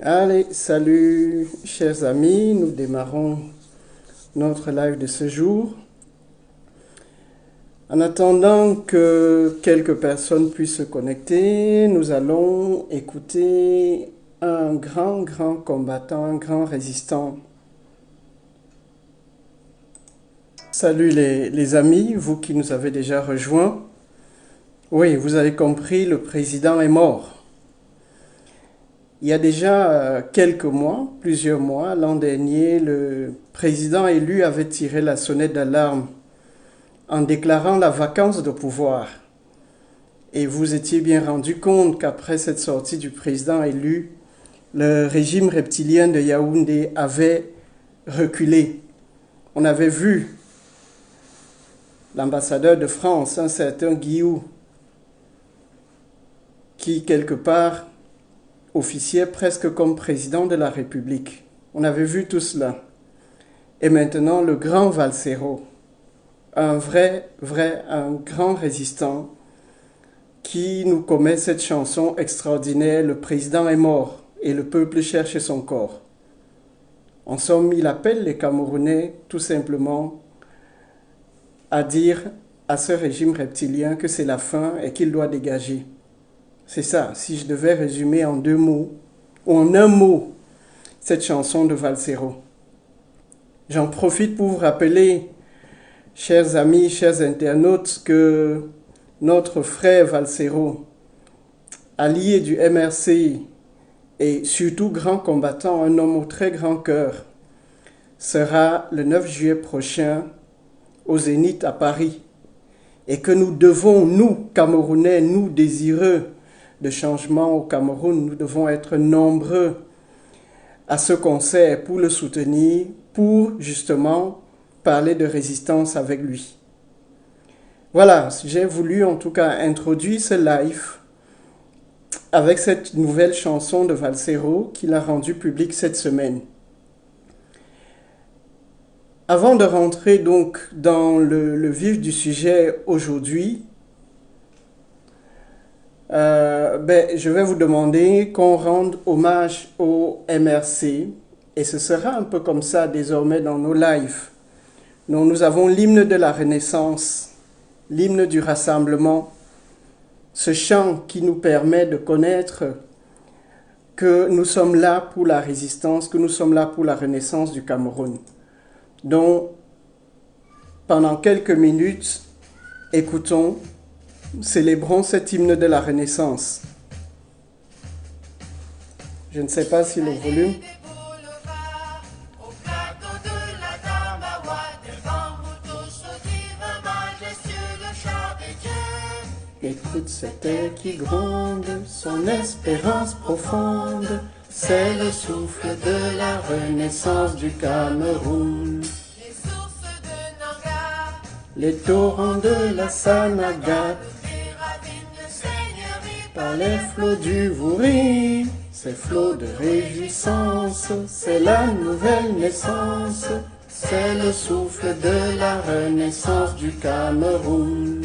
Allez, salut chers amis, nous démarrons notre live de ce jour. En attendant que quelques personnes puissent se connecter, nous allons écouter un grand combattant, un grand résistant. Salut les amis, vous qui nous avez déjà rejoints. Oui, vous avez compris, le président est mort. Il y a déjà quelques mois, plusieurs mois, l'an dernier, le président élu avait tiré la sonnette d'alarme en déclarant la vacance de pouvoir. Et vous étiez bien rendu compte qu'après cette sortie du président élu, le régime reptilien de Yaoundé avait reculé. On avait vu l'ambassadeur de France, un certain Guillou, qui quelque part officiait presque comme président de la République. On avait vu tout cela. Et maintenant, le grand Valsero, un grand résistant qui nous commet cette chanson extraordinaire, le président est mort et le peuple cherche son corps. En somme, il appelle les Camerounais tout simplement à dire à ce régime reptilien que c'est la fin et qu'il doit dégager. C'est ça, si je devais résumer en deux mots, ou en un mot, cette chanson de Valsero. J'en profite pour vous rappeler, chers amis, chers internautes, que notre frère Valsero, allié du MRC et surtout grand combattant, un homme au très grand cœur, sera le 9 juillet prochain au Zénith à Paris. Et que nous devons, nous, Camerounais, nous désireux de changement au Cameroun, nous devons être nombreux à ce concert pour le soutenir, pour justement parler de résistance avec lui. Voilà, j'ai voulu en tout cas introduire ce live avec cette nouvelle chanson de Valsero qu'il a rendue publique cette semaine. Avant de rentrer donc dans le vif du sujet aujourd'hui, je vais vous demander qu'on rende hommage au MRC et ce sera un peu comme ça désormais dans nos lives. Donc, nous avons l'hymne de la Renaissance, l'hymne du rassemblement, ce chant qui nous permet de connaître que nous sommes là pour la résistance, que nous sommes là pour la renaissance du Cameroun. Donc, pendant quelques minutes, écoutons, célébrons cet hymne de la Renaissance. Je ne sais pas si le volume... Écoute cet air qui gronde, son espérance profonde, c'est le souffle de la renaissance du Cameroun. Les sources de Nanga, Les torrents de la Sanaga, les ravines de Seigneurie, par les flots du Vouri, ces flots de réjouissance, c'est la nouvelle naissance, c'est le souffle de la renaissance du Cameroun.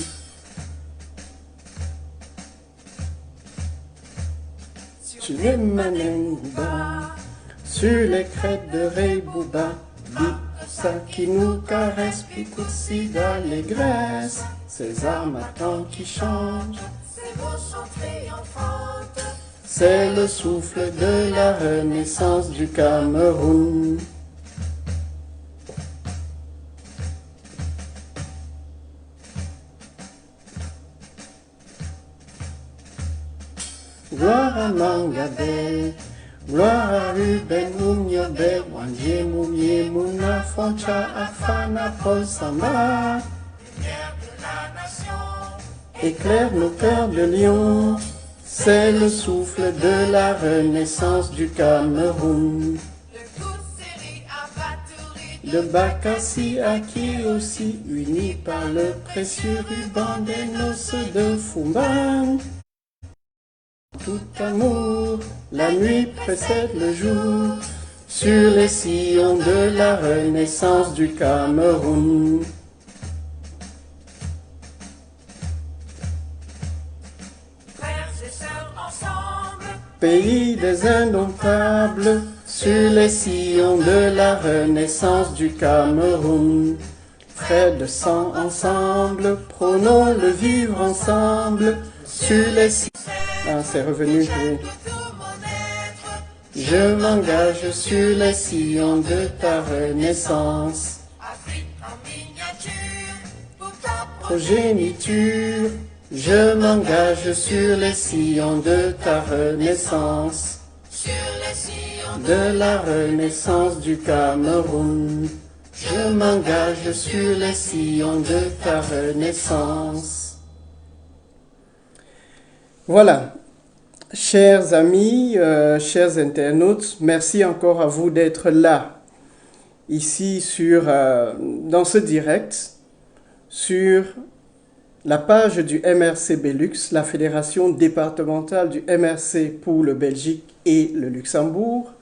Sur les Manengouba, sur les crêtes de Reibouba, ça qui nous caresse, Picoutsi d'allégresse, ces armatans qui changent, ces beaux chants triomphantes, c'est le souffle de la renaissance du Cameroun. Gloire à Mangabé, gloire à Ruben Mouniobe, Wandje Moumie Mouna Foncha Afana Paul Samba, lumière de la nation, éclaire nos cœurs de lion, c'est le souffle de la renaissance du Cameroun. de toute série à Batouri, De Bakassi à qui aussi, unis par le précieux ruban des noces de Fumban. Tout amour, la nuit précède le jour, sur les sillons de la renaissance du Cameroun. frères et sœurs ensemble, pays des indomptables, sur les sillons de la renaissance du Cameroun. Frères de sang ensemble, prônons le vivre ensemble, sur les sillons... Ah, c'est revenu, oui. Je m'engage sur les sillons de ta renaissance. Afrique en miniature, pour ta Progéniture, je m'engage sur les sillons de ta renaissance. sur les sillons De la renaissance du Cameroun, je m'engage sur les sillons de ta renaissance. Voilà, chers amis, chers internautes, merci encore à vous d'être là, ici dans ce direct, sur la page du MRC Belux, la fédération départementale du MRC pour le Belgique et le Luxembourg.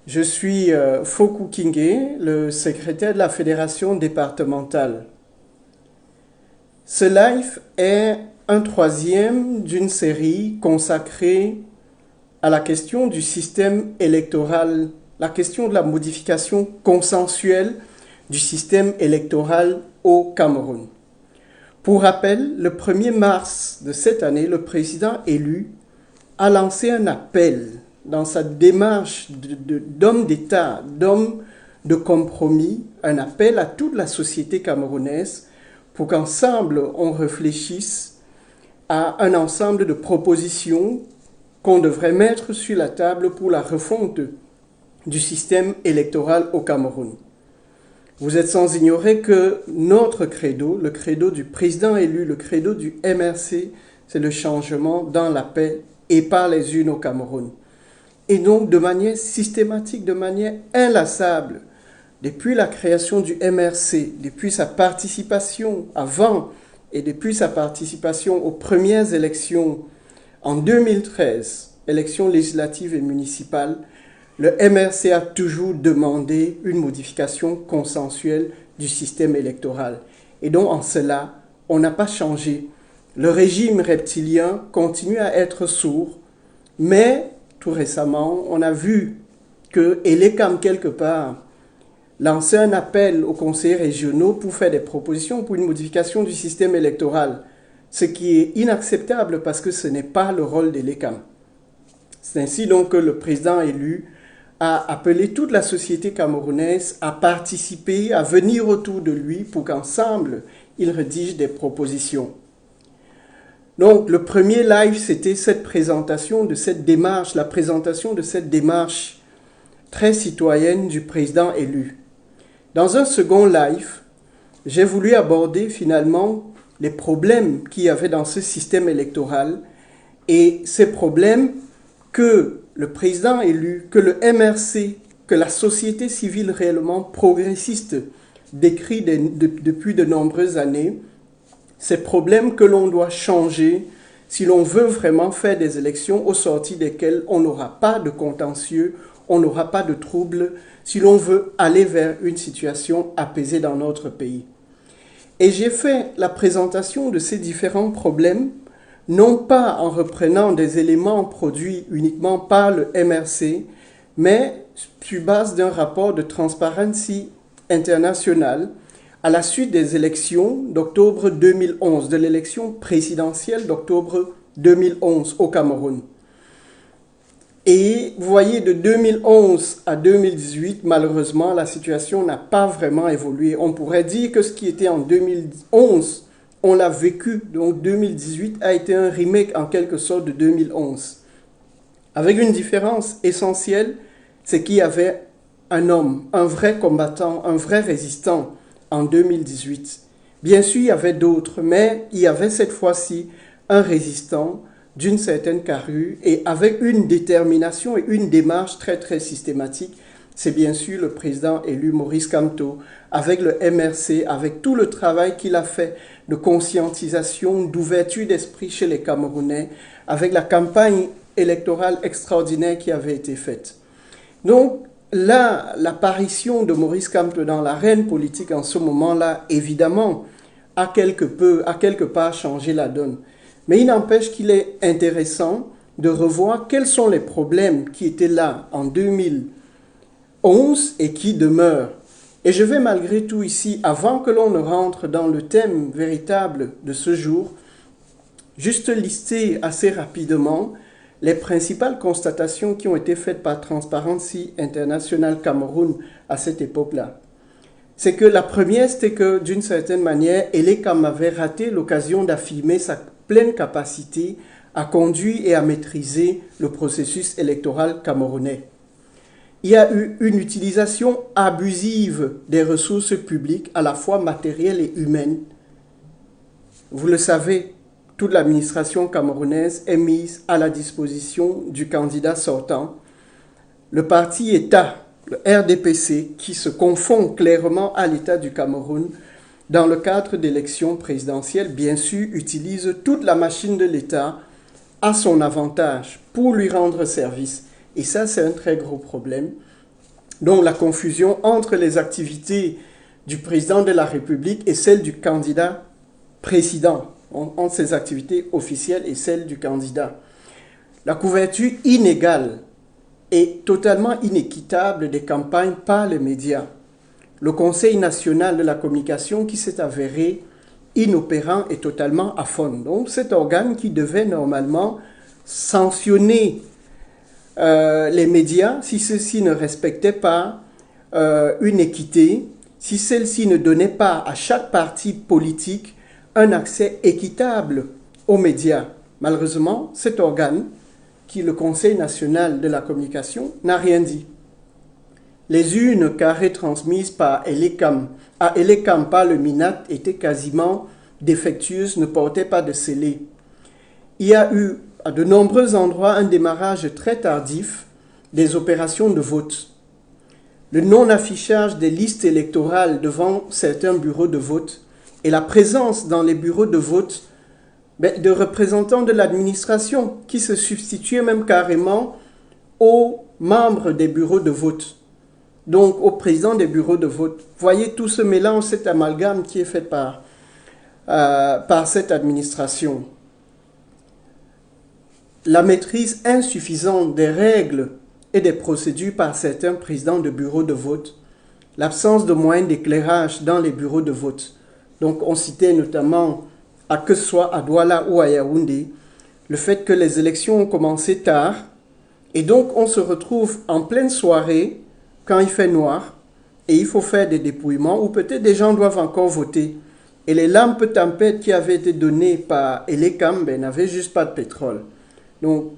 Je suis Foku Kingé, le secrétaire de la fédération départementale. Ce live est un troisième d'une série consacrée à la question du système électoral, la question de la modification consensuelle du système électoral au Cameroun. Pour rappel, le 1er mars de cette année, le président élu a lancé un appel dans sa démarche d'homme d'État, d'homme de compromis, un appel à toute la société camerounaise pour qu'ensemble on réfléchisse à un ensemble de propositions qu'on devrait mettre sur la table pour la refonte du système électoral au Cameroun. Vous êtes sans ignorer que notre credo, le credo du président élu, le credo du MRC, c'est le changement dans la paix et par les urnes au Cameroun. Et donc, de manière systématique, de manière inlassable, depuis la création du MRC, depuis sa participation avant et depuis sa participation aux premières élections en 2013, élections législatives et municipales, le MRC a toujours demandé une modification consensuelle du système électoral. Et donc, en cela, on n'a pas changé. Le régime reptilien continue à être sourd, mais tout récemment, on a vu que Elekam, quelque part, lançait un appel aux conseillers régionaux pour faire des propositions pour une modification du système électoral, ce qui est inacceptable parce que ce n'est pas le rôle d'Elekam. C'est ainsi donc que le président élu a appelé toute la société camerounaise à participer, à venir autour de lui pour qu'ensemble, ils rédigent des propositions. Donc, le premier live, c'était cette présentation de cette démarche, la présentation de cette démarche très citoyenne du président élu. Dans un second live, j'ai voulu aborder finalement les problèmes qu'il y avait dans ce système électoral et ces problèmes que le président élu, que le MRC, que la société civile réellement progressiste décrit depuis de nombreuses années, ces problèmes que l'on doit changer si l'on veut vraiment faire des élections au sorti desquelles on n'aura pas de contentieux, on n'aura pas de troubles, si l'on veut aller vers une situation apaisée dans notre pays. Et j'ai fait la présentation de ces différents problèmes, non pas en reprenant des éléments produits uniquement par le MRC, mais sur base d'un rapport de Transparency International à la suite des élections d'octobre 2011, de l'élection présidentielle d'octobre 2011 au Cameroun. Et vous voyez, de 2011 à 2018, malheureusement, la situation n'a pas vraiment évolué. On pourrait dire que ce qui était en 2011, on l'a vécu. Donc 2018 a été un remake en quelque sorte de 2011. Avec une différence essentielle, c'est qu'il y avait un homme, un vrai combattant, un vrai résistant en 2018. Bien sûr, il y avait d'autres, mais il y avait cette fois-ci un résistant d'une certaine carrure et avec une détermination et une démarche très très systématique. C'est bien sûr le président élu Maurice Kamto, avec le MRC, avec tout le travail qu'il a fait de conscientisation, d'ouverture d'esprit chez les Camerounais, avec la campagne électorale extraordinaire qui avait été faite. Donc là, l'apparition de Maurice Kamto dans l'arène politique en ce moment-là, évidemment, a quelque part changé la donne. Mais il n'empêche qu'il est intéressant de revoir quels sont les problèmes qui étaient là en 2011 et qui demeurent. Et je vais malgré tout ici, avant que l'on ne rentre dans le thème véritable de ce jour, juste lister assez rapidement les principales constatations qui ont été faites par Transparency International Cameroun à cette époque-là. C'est que la première, c'était que d'une certaine manière, Elekam avait raté l'occasion d'affirmer sa pleine capacité à conduire et à maîtriser le processus électoral camerounais. Il y a eu une utilisation abusive des ressources publiques, à la fois matérielles et humaines. Vous le savez, toute l'administration camerounaise est mise à la disposition du candidat sortant. Le parti État, le RDPC, qui se confond clairement à l'État du Cameroun, dans le cadre d'élections présidentielles, bien sûr, utilise toute la machine de l'État à son avantage pour lui rendre service. Et ça, c'est un très gros problème. Donc, la confusion entre les activités du président de la République et celles du candidat président, entre ses activités officielles et celles du candidat. La couverture inégale et totalement inéquitable des campagnes par les médias. Le Conseil national de la communication qui s'est avéré inopérant et totalement aphone. Donc, cet organe qui devait normalement sanctionner les médias si ceux-ci ne respectaient pas une équité, si celle-ci ne donnait pas à chaque parti politique un accès équitable aux médias. Malheureusement, cet organe, qui est le Conseil national de la communication, n'a rien dit. Les urnes carrées transmises par Elekam par le MINAT étaient quasiment défectueuses, ne portaient pas de scellé. Il y a eu à de nombreux endroits un démarrage très tardif des opérations de vote. Le non-affichage des listes électorales devant certains bureaux de vote et la présence dans les bureaux de vote de représentants de l'administration qui se substituaient même carrément aux membres des bureaux de vote, donc au président des bureaux de vote. Voyez tout ce mélange, cet amalgame qui est fait par cette administration. La maîtrise insuffisante des règles et des procédures par certains présidents de bureaux de vote, l'absence de moyens d'éclairage dans les bureaux de vote. Donc on citait notamment, que ce soit à Douala ou à Yaoundé, le fait que les élections ont commencé tard et donc on se retrouve en pleine soirée quand il fait noir et il faut faire des dépouillements ou peut-être des gens doivent encore voter. Et les lampes tempêtes qui avaient été données par Elekam n'avaient juste pas de pétrole. Donc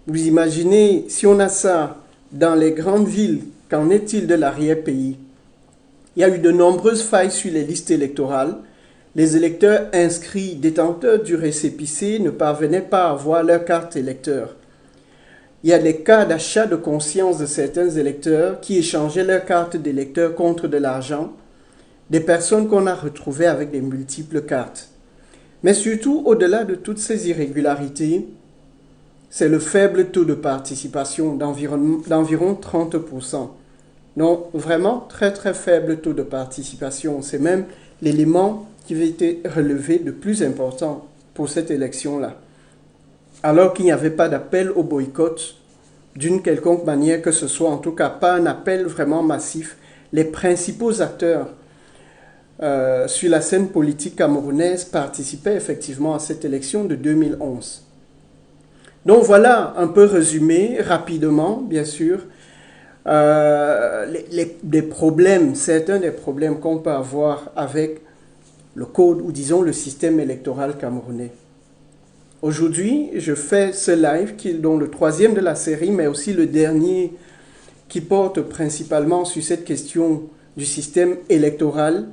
vous imaginez, si on a ça dans les grandes villes, qu'en est-il de l'arrière-pays? Il y a eu de nombreuses failles sur les listes électorales. Les électeurs inscrits détenteurs du récépissé ne parvenaient pas à avoir leur carte électeur. Il y a les cas d'achat de conscience de certains électeurs qui échangeaient leur carte d'électeur contre de l'argent, des personnes qu'on a retrouvées avec des multiples cartes. Mais surtout, au-delà de toutes ces irrégularités, c'est le faible taux de participation d'environ 30%. Donc, vraiment, très très faible taux de participation. C'est même l'élément qui avait été relevé de plus important pour cette élection-là. Alors qu'il n'y avait pas d'appel au boycott d'une quelconque manière que ce soit, en tout cas pas un appel vraiment massif, les principaux acteurs sur la scène politique camerounaise participaient effectivement à cette élection de 2011. Donc voilà un peu résumé rapidement, bien sûr, des problèmes, certains des problèmes qu'on peut avoir avec le code ou disons le système électoral camerounais. Aujourd'hui, je fais ce live qui est donc le troisième de la série, mais aussi le dernier qui porte principalement sur cette question du système électoral,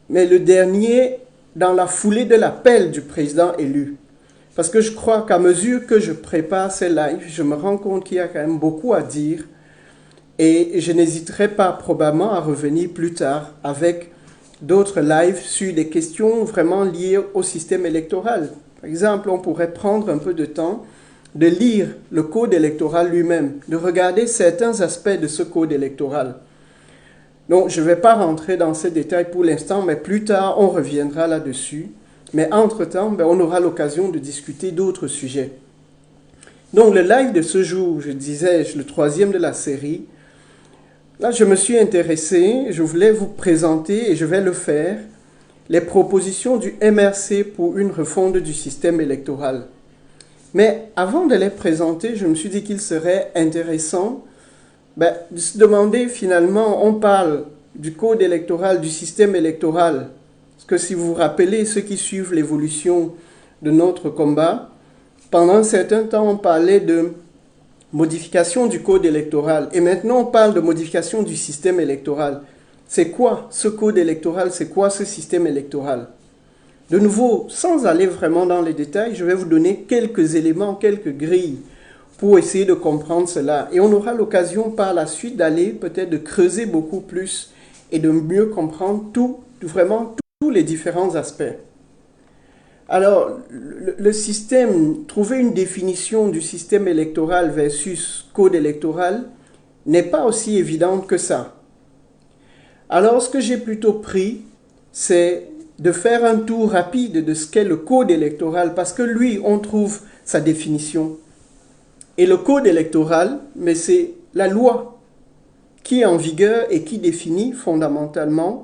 mais le dernier dans la foulée de l'appel du président élu. Parce que je crois qu'à mesure que je prépare ces lives, je me rends compte qu'il y a quand même beaucoup à dire et je n'hésiterai pas probablement à revenir plus tard avec d'autres lives sur des questions vraiment liées au système électoral. Par exemple, on pourrait prendre un peu de temps de lire le code électoral lui-même, de regarder certains aspects de ce code électoral. Donc, je ne vais pas rentrer dans ces détails pour l'instant, mais plus tard, on reviendra là-dessus. Mais entre-temps, on aura l'occasion de discuter d'autres sujets. Donc le live de ce jour, je disais, le troisième de la série, là je me suis intéressé, je voulais vous présenter, et je vais le faire, les propositions du MRC pour une refonte du système électoral. Mais avant de les présenter, je me suis dit qu'il serait intéressant de se demander finalement, on parle du code électoral, du système électoral. Parce que si vous vous rappelez, ceux qui suivent l'évolution de notre combat, pendant un certain temps, on parlait de modification du code électoral. Et maintenant, on parle de modification du système électoral. C'est quoi ce code électoral? C'est quoi ce système électoral? De nouveau, sans aller vraiment dans les détails, je vais vous donner quelques éléments, quelques grilles pour essayer de comprendre cela. Et on aura l'occasion par la suite d'aller peut-être de creuser beaucoup plus et de mieux comprendre vraiment tous les différents aspects. Alors, le système, trouver une définition du système électoral versus code électoral n'est pas aussi évidente que ça. Alors, ce que j'ai plutôt pris, c'est de faire un tour rapide de ce qu'est le code électoral, parce que lui, on trouve sa définition. Et le code électoral, mais c'est la loi qui est en vigueur et qui définit fondamentalement,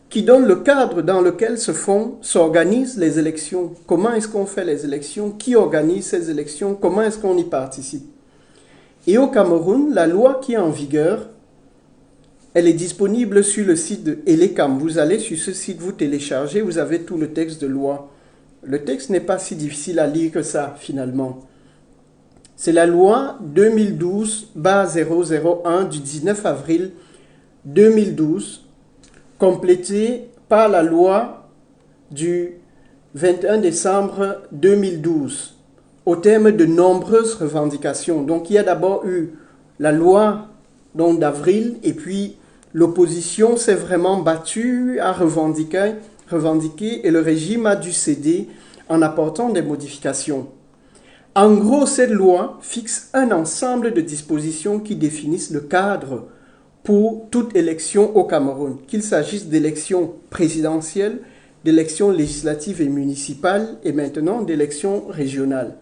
qui donne le cadre dans lequel s'organisent les élections. Comment est-ce qu'on fait les élections? Qui organise ces élections? Comment est-ce qu'on y participe? Et au Cameroun, la loi qui est en vigueur, elle est disponible sur le site de Elecam. Vous allez sur ce site, vous téléchargez, vous avez tout le texte de loi. Le texte n'est pas si difficile à lire que ça, finalement. C'est la loi 2012-001 du 19 avril 2012, complétée par la loi du 21 décembre 2012, au terme de nombreuses revendications. Donc il y a d'abord eu la loi d'avril, et puis l'opposition s'est vraiment battue à revendiquer, et le régime a dû céder en apportant des modifications. En gros, cette loi fixe un ensemble de dispositions qui définissent le cadre pour toute élection au Cameroun, qu'il s'agisse d'élections présidentielles, d'élections législatives et municipales, et maintenant d'élections régionales.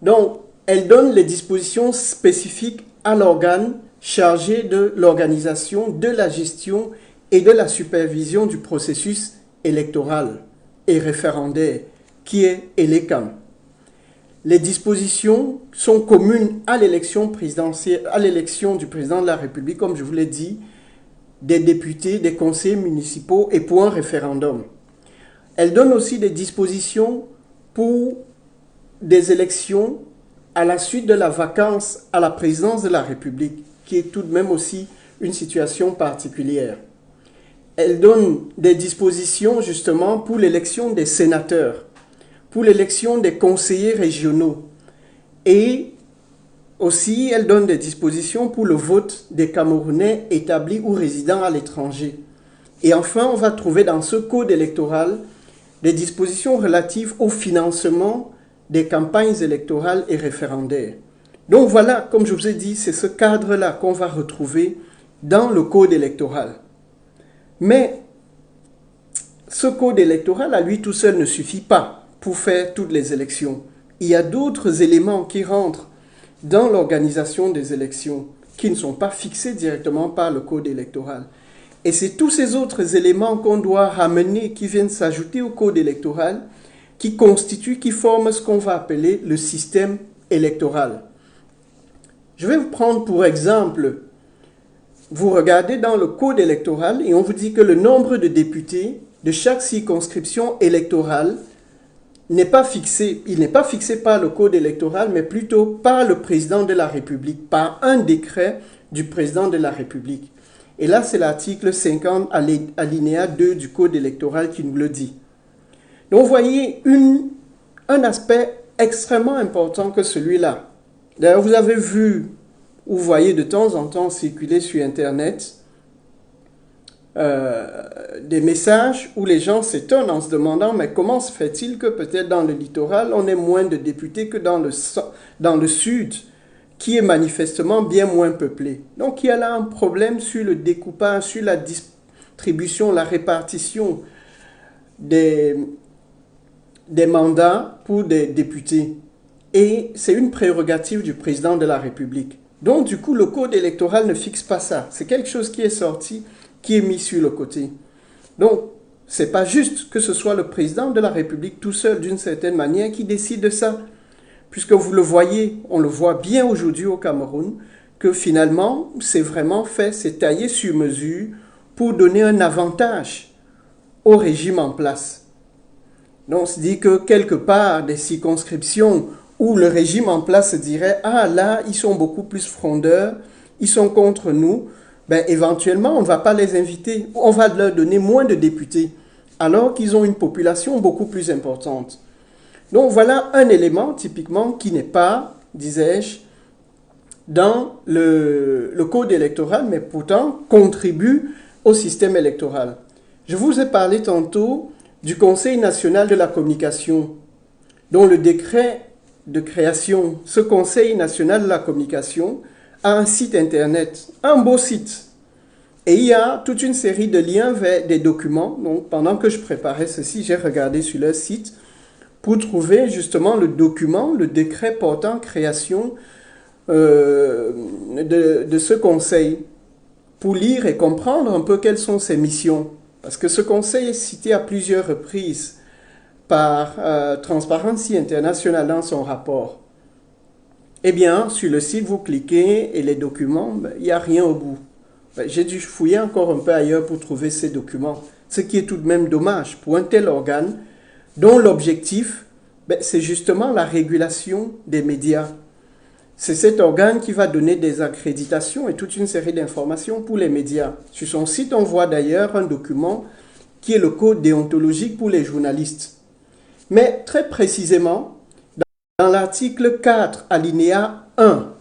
Donc, elle donne les dispositions spécifiques à l'organe chargé de l'organisation, de la gestion et de la supervision du processus électoral et référendaire, qui est Elecam. Les dispositions sont communes à l'élection présidentielle, à l'élection du président de la République, comme je vous l'ai dit, des députés, des conseillers municipaux et pour un référendum. Elle donne aussi des dispositions pour des élections à la suite de la vacance à la présidence de la République, qui est tout de même aussi une situation particulière. Elle donne des dispositions justement pour l'élection des sénateurs, pour l'élection des conseillers régionaux. Et aussi, elle donne des dispositions pour le vote des Camerounais établis ou résidant à l'étranger. Et enfin, on va trouver dans ce code électoral des dispositions relatives au financement des campagnes électorales et référendaires. Donc voilà, comme je vous ai dit, c'est ce cadre-là qu'on va retrouver dans le code électoral. Mais ce code électoral, à lui tout seul, ne suffit pas pour faire toutes les élections. Il y a d'autres éléments qui rentrent dans l'organisation des élections qui ne sont pas fixés directement par le code électoral. Et c'est tous ces autres éléments qu'on doit ramener, qui viennent s'ajouter au code électoral, qui forment ce qu'on va appeler le système électoral. Je vais vous prendre pour exemple, vous regardez dans le code électoral et on vous dit que le nombre de députés de chaque circonscription électorale n'est pas fixé. Il n'est pas fixé par le code électoral, mais plutôt par le président de la République, par un décret du président de la République. Et là, c'est l'article 50 alinéa 2 du code électoral qui nous le dit. Donc, vous voyez un aspect extrêmement important que celui-là. D'ailleurs, vous avez vu, ou vous voyez de temps en temps circuler sur Internet, des messages où les gens s'étonnent en se demandant mais comment se fait-il que peut-être dans le littoral on ait moins de députés que dans le sud qui est manifestement bien moins peuplé. Donc il y a là un problème sur le découpage, sur la distribution, la répartition des mandats pour des députés. et c'est une prérogative du président de la République. Donc, du coup, le code électoral ne fixe pas ça. C'est quelque chose qui est sorti, qui est mis sur le côté. Donc, c'est pas juste que ce soit le président de la République tout seul, d'une certaine manière, qui décide de ça. Puisque vous le voyez, on le voit bien aujourd'hui au Cameroun, que finalement, c'est vraiment fait, c'est taillé sur mesure pour donner un avantage au régime en place. Donc, on se dit que quelque part, des circonscriptions où le régime en place se dirait « Ah, là, ils sont beaucoup plus frondeurs, ils sont contre nous », ben, éventuellement, on ne va pas les inviter, on va leur donner moins de députés, alors qu'ils ont une population beaucoup plus importante. Donc, voilà un élément, typiquement, qui n'est pas, disais-je, dans le code électoral, mais pourtant contribue au système électoral. Je vous ai parlé tantôt du Conseil national de la communication, dont le décret de création, ce Conseil national de la communication, a un site internet, un beau site. Et il y a toute une série de liens vers des documents. Donc, pendant que je préparais ceci, j'ai regardé sur leur site pour trouver justement le document, le décret portant création de ce conseil, pour lire et comprendre un peu quelles sont ses missions. Parce que ce conseil est cité à plusieurs reprises par Transparency International dans son rapport. Eh bien, sur le site, vous cliquez et les documents, il n'y a rien au bout. J'ai dû fouiller encore un peu ailleurs pour trouver ces documents, ce qui est tout de même dommage pour un tel organe dont l'objectif, c'est justement la régulation des médias. C'est cet organe qui va donner des accréditations et toute une série d'informations pour les médias. Sur son site, on voit d'ailleurs un document qui est le code déontologique pour les journalistes. Mais très précisément, dans l'article 4, alinéa 1,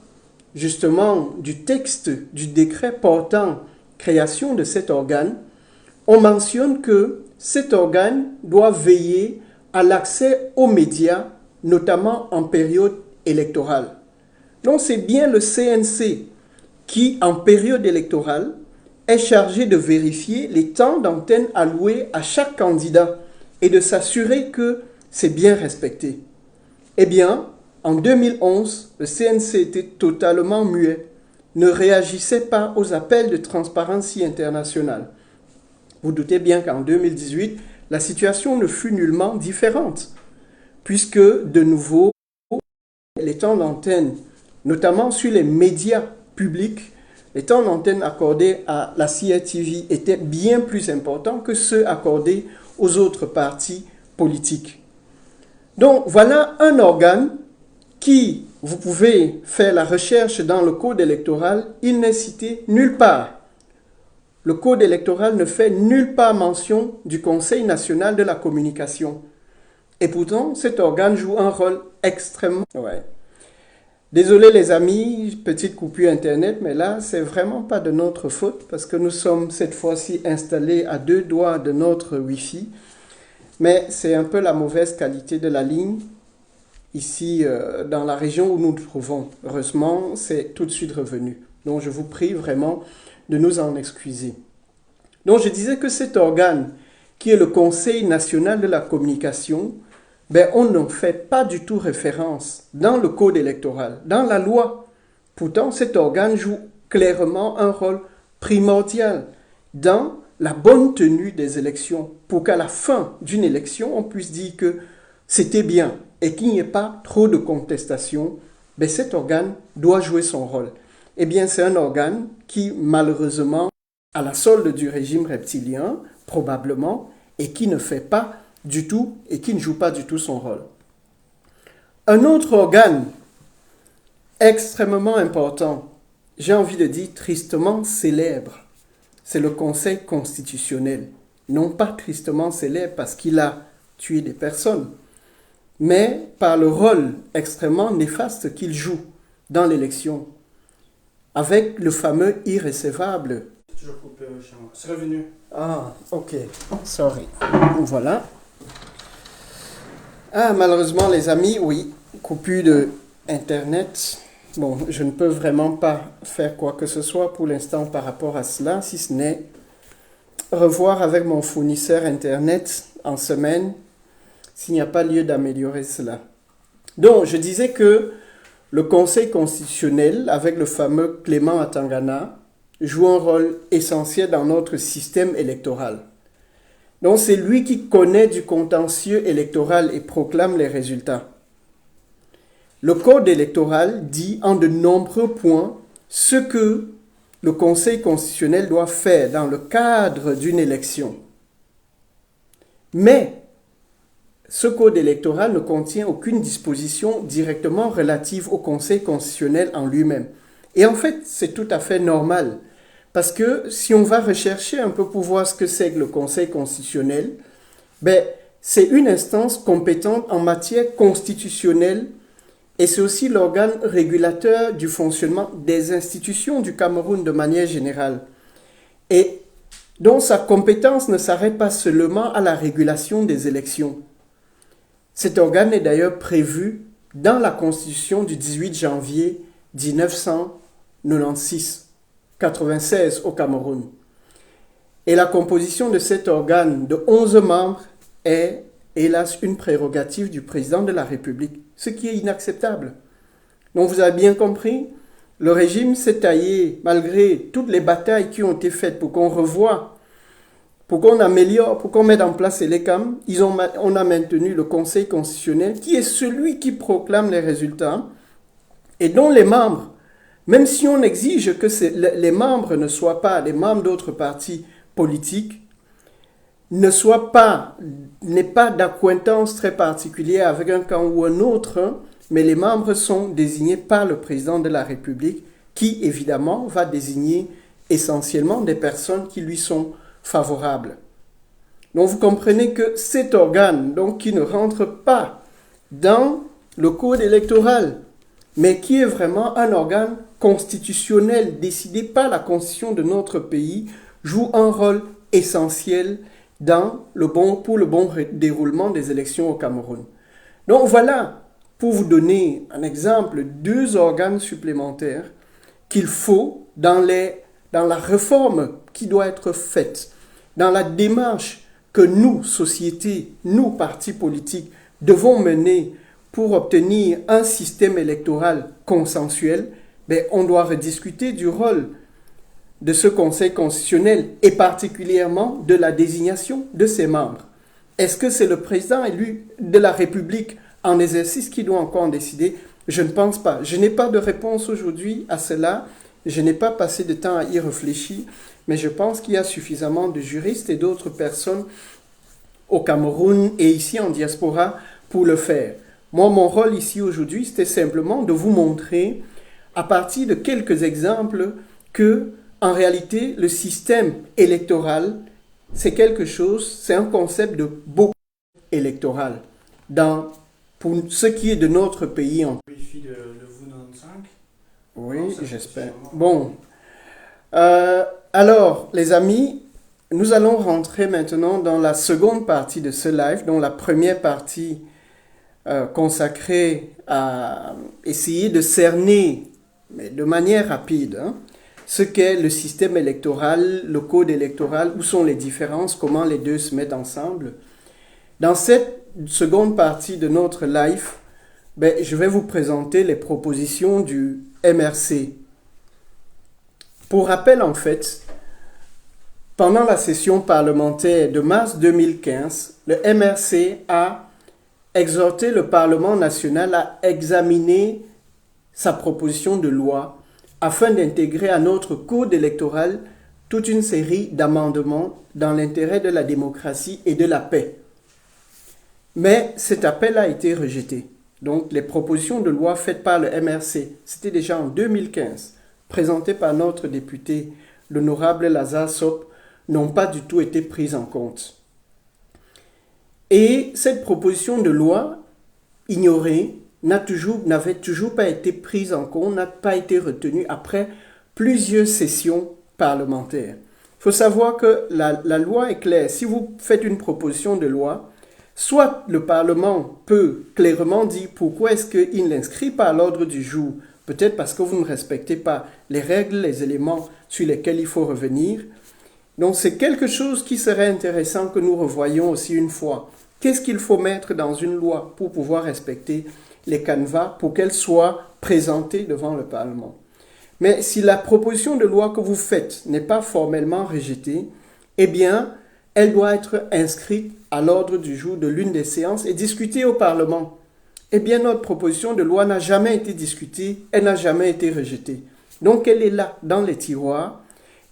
justement du texte du décret portant création de cet organe, on mentionne que cet organe doit veiller à l'accès aux médias, notamment en période électorale. Donc c'est bien le CNC qui, en période électorale, est chargé de vérifier les temps d'antenne alloués à chaque candidat et de s'assurer que c'est bien respecté. Eh bien, en 2011, le CNC était totalement muet, ne réagissait pas aux appels de Transparency International. Vous doutez bien qu'en 2018, la situation ne fut nullement différente, puisque de nouveau, les temps d'antenne, notamment sur les médias publics, les temps d'antenne accordés à la CRTV étaient bien plus importants que ceux accordés aux autres partis politiques. Donc voilà un organe qui, vous pouvez faire la recherche dans le code électoral, il n'est cité nulle part. Le code électoral ne fait nulle part mention du Conseil national de la communication. Et pourtant, cet organe joue un rôle extrêmement... Ouais. Désolé les amis, petite coupure internet, mais là, c'est vraiment pas de notre faute parce que nous sommes cette fois-ci installés à 2 doigts de notre Wi-Fi. Mais c'est un peu la mauvaise qualité de la ligne ici dans la région où nous nous trouvons. Heureusement, c'est tout de suite revenu. Donc, je vous prie vraiment de nous en excuser. Donc, je disais que cet organe, qui est le Conseil national de la communication, on n'en fait pas du tout référence dans le code électoral, dans la loi. Pourtant, cet organe joue clairement un rôle primordial dans la bonne tenue des élections, pour qu'à la fin d'une élection, on puisse dire que c'était bien et qu'il n'y ait pas trop de contestation. Cet organe doit jouer son rôle. Eh bien, c'est un organe qui, malheureusement, à la solde du régime reptilien, probablement, et qui ne fait pas du tout et qui ne joue pas du tout son rôle. Un autre organe extrêmement important, j'ai envie de dire tristement célèbre, c'est le Conseil constitutionnel. Non pas tristement célèbre parce qu'il a tué des personnes, mais par le rôle extrêmement néfaste qu'il joue dans l'élection, avec le fameux irrécevable. Toujours coupé chez moi. C'est revenu. Ah, ok. Sorry. Voilà. Ah, malheureusement, les amis, oui, coupure de Internet. Bon, je ne peux vraiment pas faire quoi que ce soit pour l'instant par rapport à cela, si ce n'est revoir avec mon fournisseur Internet en semaine s'il n'y a pas lieu d'améliorer cela. Donc, je disais que le Conseil constitutionnel, avec le fameux Clément Atangana, joue un rôle essentiel dans notre système électoral. Donc, c'est lui qui connaît du contentieux électoral et proclame les résultats. Le Code électoral dit en de nombreux points ce que le Conseil constitutionnel doit faire dans le cadre d'une élection. Mais ce code électoral ne contient aucune disposition directement relative au Conseil constitutionnel en lui-même. Et en fait, c'est tout à fait normal. Parce que si on va rechercher un peu pour voir ce que c'est que le Conseil constitutionnel, c'est une instance compétente en matière constitutionnelle et c'est aussi l'organe régulateur du fonctionnement des institutions du Cameroun de manière générale. Et donc sa compétence ne s'arrête pas seulement à la régulation des élections. Cet organe est d'ailleurs prévu dans la Constitution du 18 janvier 1996 au Cameroun. Et la composition de cet organe de 11 membres est, hélas, une prérogative du président de la République, ce qui est inacceptable. Donc vous avez bien compris, le régime s'est taillé, malgré toutes les batailles qui ont été faites pour qu'on revoie, pour qu'on améliore, pour qu'on mette en place les CAM, on a maintenu le Conseil constitutionnel qui est celui qui proclame les résultats et dont les membres, même si on exige que les membres ne soient pas des membres d'autres partis politiques, n'aient pas d'acquaintance très particulière avec un camp ou un autre, mais les membres sont désignés par le président de la République qui, évidemment, va désigner essentiellement des personnes qui lui sont favorables. Donc vous comprenez que cet organe, donc, qui ne rentre pas dans le code électoral, mais qui est vraiment un organe constitutionnel décidé par la constitution de notre pays, joue un rôle essentiel pour le bon déroulement des élections au Cameroun. Donc voilà, pour vous donner un exemple, 2 organes supplémentaires qu'il faut dans la réforme qui doit être faite, dans la démarche que nous, société, nous, partis politiques, devons mener pour obtenir un système électoral consensuel, on doit rediscuter du rôle de ce Conseil constitutionnel et particulièrement de la désignation de ses membres. Est-ce que c'est le président élu de la République en exercice qui doit encore en décider? Je ne pense pas. Je n'ai pas de réponse aujourd'hui à cela. Je n'ai pas passé de temps à y réfléchir, mais je pense qu'il y a suffisamment de juristes et d'autres personnes au Cameroun et ici en diaspora pour le faire. Moi, mon rôle ici aujourd'hui, c'était simplement de vous montrer, à partir de quelques exemples, que en réalité, le système électoral, c'est quelque chose, c'est un concept de beaucoup électoral. Pour ce qui est de notre pays. Wifi de vous 95. Oui, Non, ça j'espère. fait Bon. Alors, les amis, nous allons rentrer maintenant dans la seconde partie de ce live, dont la première partie consacrée à essayer de cerner, mais de manière rapide, ce qu'est le système électoral, le code électoral, où sont les différences, comment les deux se mettent ensemble. Dans cette seconde partie de notre live, je vais vous présenter les propositions du MRC. Pour rappel, en fait, pendant la session parlementaire de mars 2015, le MRC a exhorté le Parlement national à examiner sa proposition de loi afin d'intégrer à notre code électoral toute une série d'amendements dans l'intérêt de la démocratie et de la paix. Mais cet appel a été rejeté. Donc les propositions de loi faites par le MRC, c'était déjà en 2015, présentées par notre député, l'honorable Lazare Sop, n'ont pas du tout été prises en compte. Et cette proposition de loi, ignorée, n'avait toujours pas été prise en compte, n'a pas été retenue après plusieurs sessions parlementaires. Il faut savoir que la loi est claire. Si vous faites une proposition de loi, soit le Parlement peut clairement dire pourquoi est-ce qu'il ne l'inscrit pas à l'ordre du jour, peut-être parce que vous ne respectez pas les règles, les éléments sur lesquels il faut revenir. Donc c'est quelque chose qui serait intéressant que nous revoyions aussi une fois. Qu'est-ce qu'il faut mettre dans une loi pour pouvoir respecter les canevas pour qu'elles soient présentées devant le Parlement. Mais si la proposition de loi que vous faites n'est pas formellement rejetée, eh bien, elle doit être inscrite à l'ordre du jour de l'une des séances et discutée au Parlement. Eh bien, notre proposition de loi n'a jamais été discutée, elle n'a jamais été rejetée. Donc, elle est là, dans les tiroirs.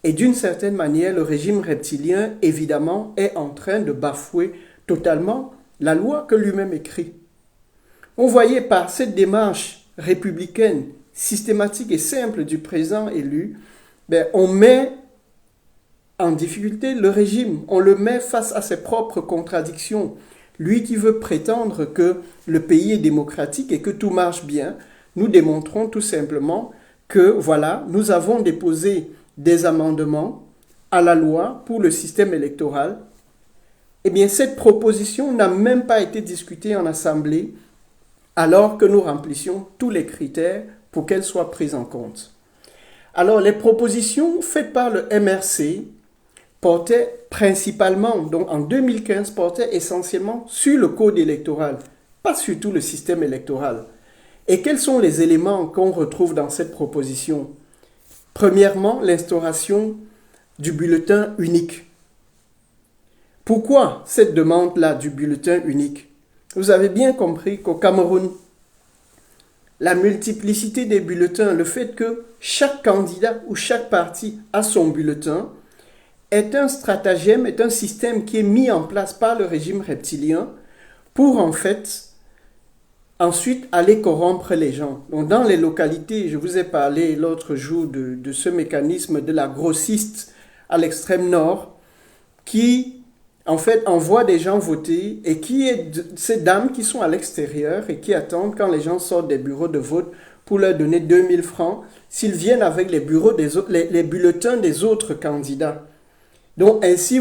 Et d'une certaine manière, le régime reptilien, évidemment, est en train de bafouer totalement la loi que lui-même écrit. On voyait par cette démarche républicaine, systématique et simple du président élu, on met en difficulté le régime, on le met face à ses propres contradictions. Lui qui veut prétendre que le pays est démocratique et que tout marche bien, nous démontrons tout simplement que, voilà, nous avons déposé des amendements à la loi pour le système électoral. Eh bien, cette proposition n'a même pas été discutée en Assemblée alors que nous remplissions tous les critères pour qu'elle soit prise en compte. Alors, les propositions faites par le MRC portaient principalement, donc en 2015, portaient essentiellement sur le code électoral, pas sur tout le système électoral. Et quels sont les éléments qu'on retrouve dans cette proposition ? Premièrement, l'instauration du bulletin unique. Pourquoi cette demande-là du bulletin unique ? Vous avez bien compris qu'au Cameroun, la multiplicité des bulletins, le fait que chaque candidat ou chaque parti a son bulletin, est un stratagème, est un système qui est mis en place par le régime reptilien pour en fait ensuite aller corrompre les gens. Donc dans les localités, je vous ai parlé l'autre jour de ce mécanisme de la grossiste à l'extrême nord qui en fait envoie des gens voter et qui est ces dames qui sont à l'extérieur et qui attendent quand les gens sortent des bureaux de vote pour leur donner 2000 francs s'ils viennent avec les bulletins des autres candidats. Donc ainsi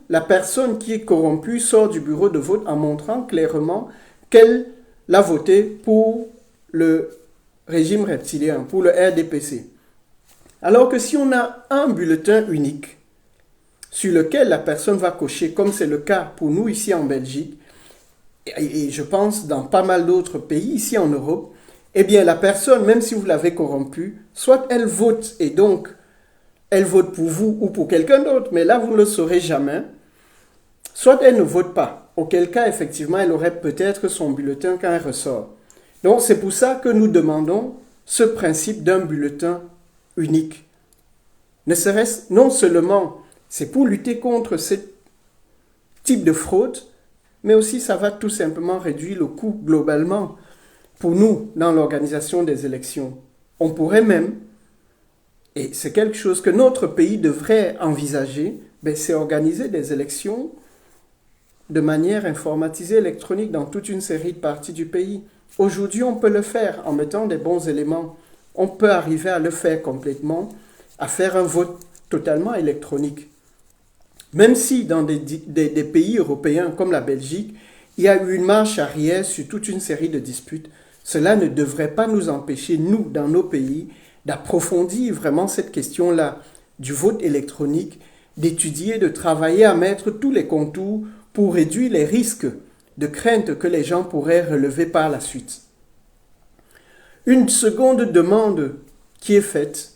la personne qui est corrompue sort du bureau de vote en montrant clairement qu'elle l'a voté pour le régime reptilien, pour le RDPC. Alors que si on a un bulletin unique sur lequel la personne va cocher, comme c'est le cas pour nous ici en Belgique, et je pense dans pas mal d'autres pays ici en Europe, eh bien la personne, même si vous l'avez corrompue, soit elle vote et donc elle vote pour vous ou pour quelqu'un d'autre, mais là vous ne le saurez jamais, soit elle ne vote pas, auquel cas effectivement elle aurait peut-être son bulletin quand elle ressort. Donc c'est pour ça que nous demandons ce principe d'un bulletin unique. Ne serait-ce non seulement c'est pour lutter contre ce type de fraude, mais aussi ça va tout simplement réduire le coût globalement pour nous dans l'organisation des élections. On pourrait même, et c'est quelque chose que notre pays devrait envisager, c'est organiser des élections de manière informatisée électronique dans toute une série de parties du pays. Aujourd'hui, on peut le faire en mettant des bons éléments. On peut arriver à le faire complètement, à faire un vote totalement électronique. Même si dans des pays européens comme la Belgique, il y a eu une marche arrière sur toute une série de disputes, cela ne devrait pas nous empêcher, nous, dans nos pays, d'approfondir vraiment cette question-là du vote électronique, d'étudier, de travailler à mettre tous les contours pour réduire les risques de crainte que les gens pourraient relever par la suite. Une seconde demande qui est faite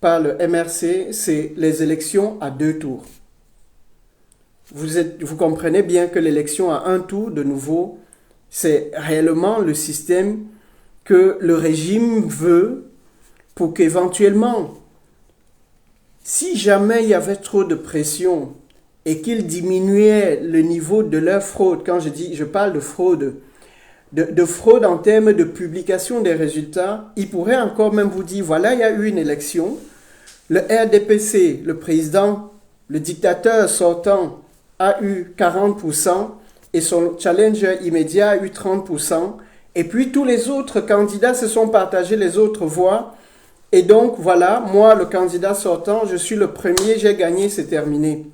par le MRC, c'est les élections à 2 tours. Vous comprenez bien que l'élection à 1 tour, de nouveau, c'est réellement le système que le régime veut pour qu'éventuellement, si jamais il y avait trop de pression et qu'il diminuait le niveau de leur fraude, quand je parle de fraude, de fraude en termes de publication des résultats, il pourrait encore même vous dire, voilà, il y a eu une élection, le RDPC, le président, le dictateur sortant a eu 40% et son challenger immédiat a eu 30%, et puis tous les autres candidats se sont partagés les autres voix, et donc voilà, moi le candidat sortant, je suis le premier, j'ai gagné, c'est terminé.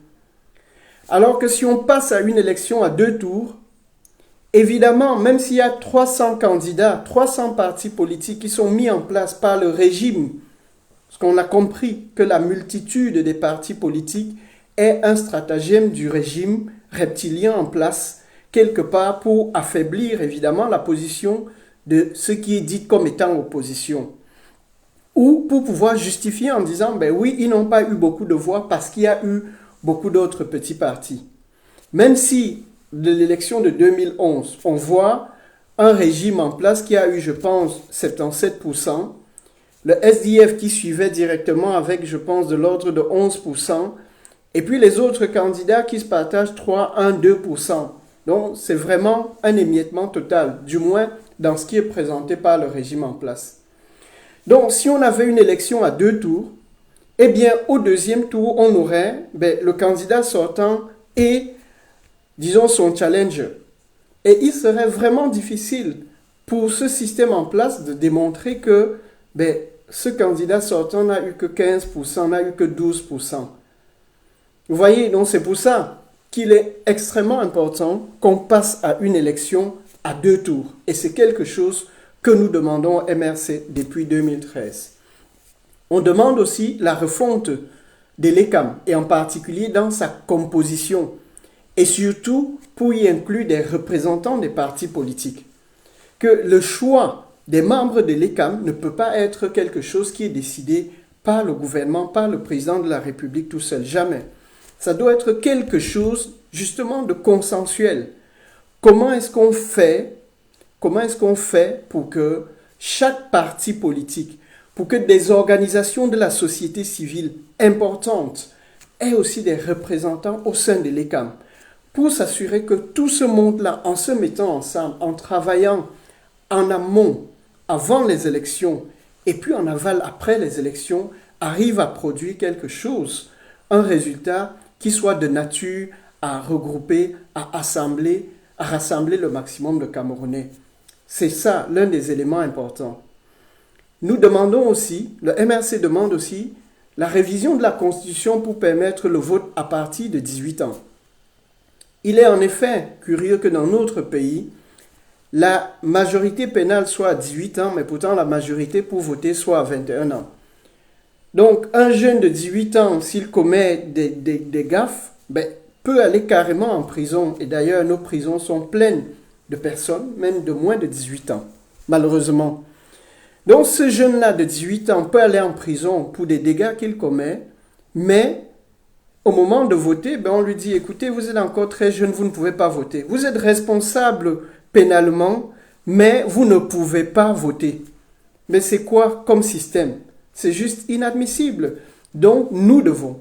Alors que si on passe à une élection à 2 tours, évidemment, même s'il y a 300 candidats, 300 partis politiques qui sont mis en place par le régime, parce qu'on a compris que la multitude des partis politiques est un stratagème du régime reptilien en place, quelque part pour affaiblir évidemment la position de ce qui est dit comme étant opposition. Ou pour pouvoir justifier en disant, ben oui, ils n'ont pas eu beaucoup de voix parce qu'il y a eu beaucoup d'autres petits partis. Même si de l'élection de 2011, on voit un régime en place qui a eu, je pense, 77%, le SDF qui suivait directement avec, je pense, de l'ordre de 11%, et puis les autres candidats qui se partagent 3, 1, 2%. Donc c'est vraiment un émiettement total, du moins dans ce qui est présenté par le régime en place. Donc, si on avait une élection à 2 tours, eh bien, au deuxième tour, on aurait le candidat sortant et, disons, son challenger. Et il serait vraiment difficile pour ce système en place de démontrer que ce candidat sortant n'a eu que 15%, n'a eu que 12%. Vous voyez, donc c'est pour ça qu'il est extrêmement important qu'on passe à une élection à 2 tours. Et c'est quelque chose que nous demandons au MRC depuis 2013. On demande aussi la refonte de l'ECAM, et en particulier dans sa composition, et surtout pour y inclure des représentants des partis politiques. Que le choix des membres de l'ECAM ne peut pas être quelque chose qui est décidé par le gouvernement, par le président de la République tout seul, jamais. Ça doit être quelque chose justement de consensuel. Comment est-ce qu'on fait pour que chaque parti politique, pour que des organisations de la société civile importantes aient aussi des représentants au sein de l'ECAM, pour s'assurer que tout ce monde-là, en se mettant ensemble, en travaillant en amont, avant les élections, et puis en aval après les élections, arrive à produire quelque chose, un résultat qui soit de nature à regrouper, à rassembler le maximum de Camerounais. C'est ça, l'un des éléments importants. Nous demandons aussi, le MRC demande aussi, la révision de la Constitution pour permettre le vote à partir de 18 ans. Il est en effet curieux que dans notre pays, la majorité pénale soit à 18 ans, mais pourtant la majorité pour voter soit à 21 ans. Donc, un jeune de 18 ans, s'il commet des gaffes, peut aller carrément en prison. Et d'ailleurs, nos prisons sont pleines de personnes, même de moins de 18 ans, malheureusement. Donc ce jeune-là de 18 ans peut aller en prison pour des dégâts qu'il commet, mais au moment de voter, on lui dit, écoutez, vous êtes encore très jeune, vous ne pouvez pas voter. Vous êtes responsable pénalement, mais vous ne pouvez pas voter. Mais c'est quoi comme système? C'est juste inadmissible. Donc nous devons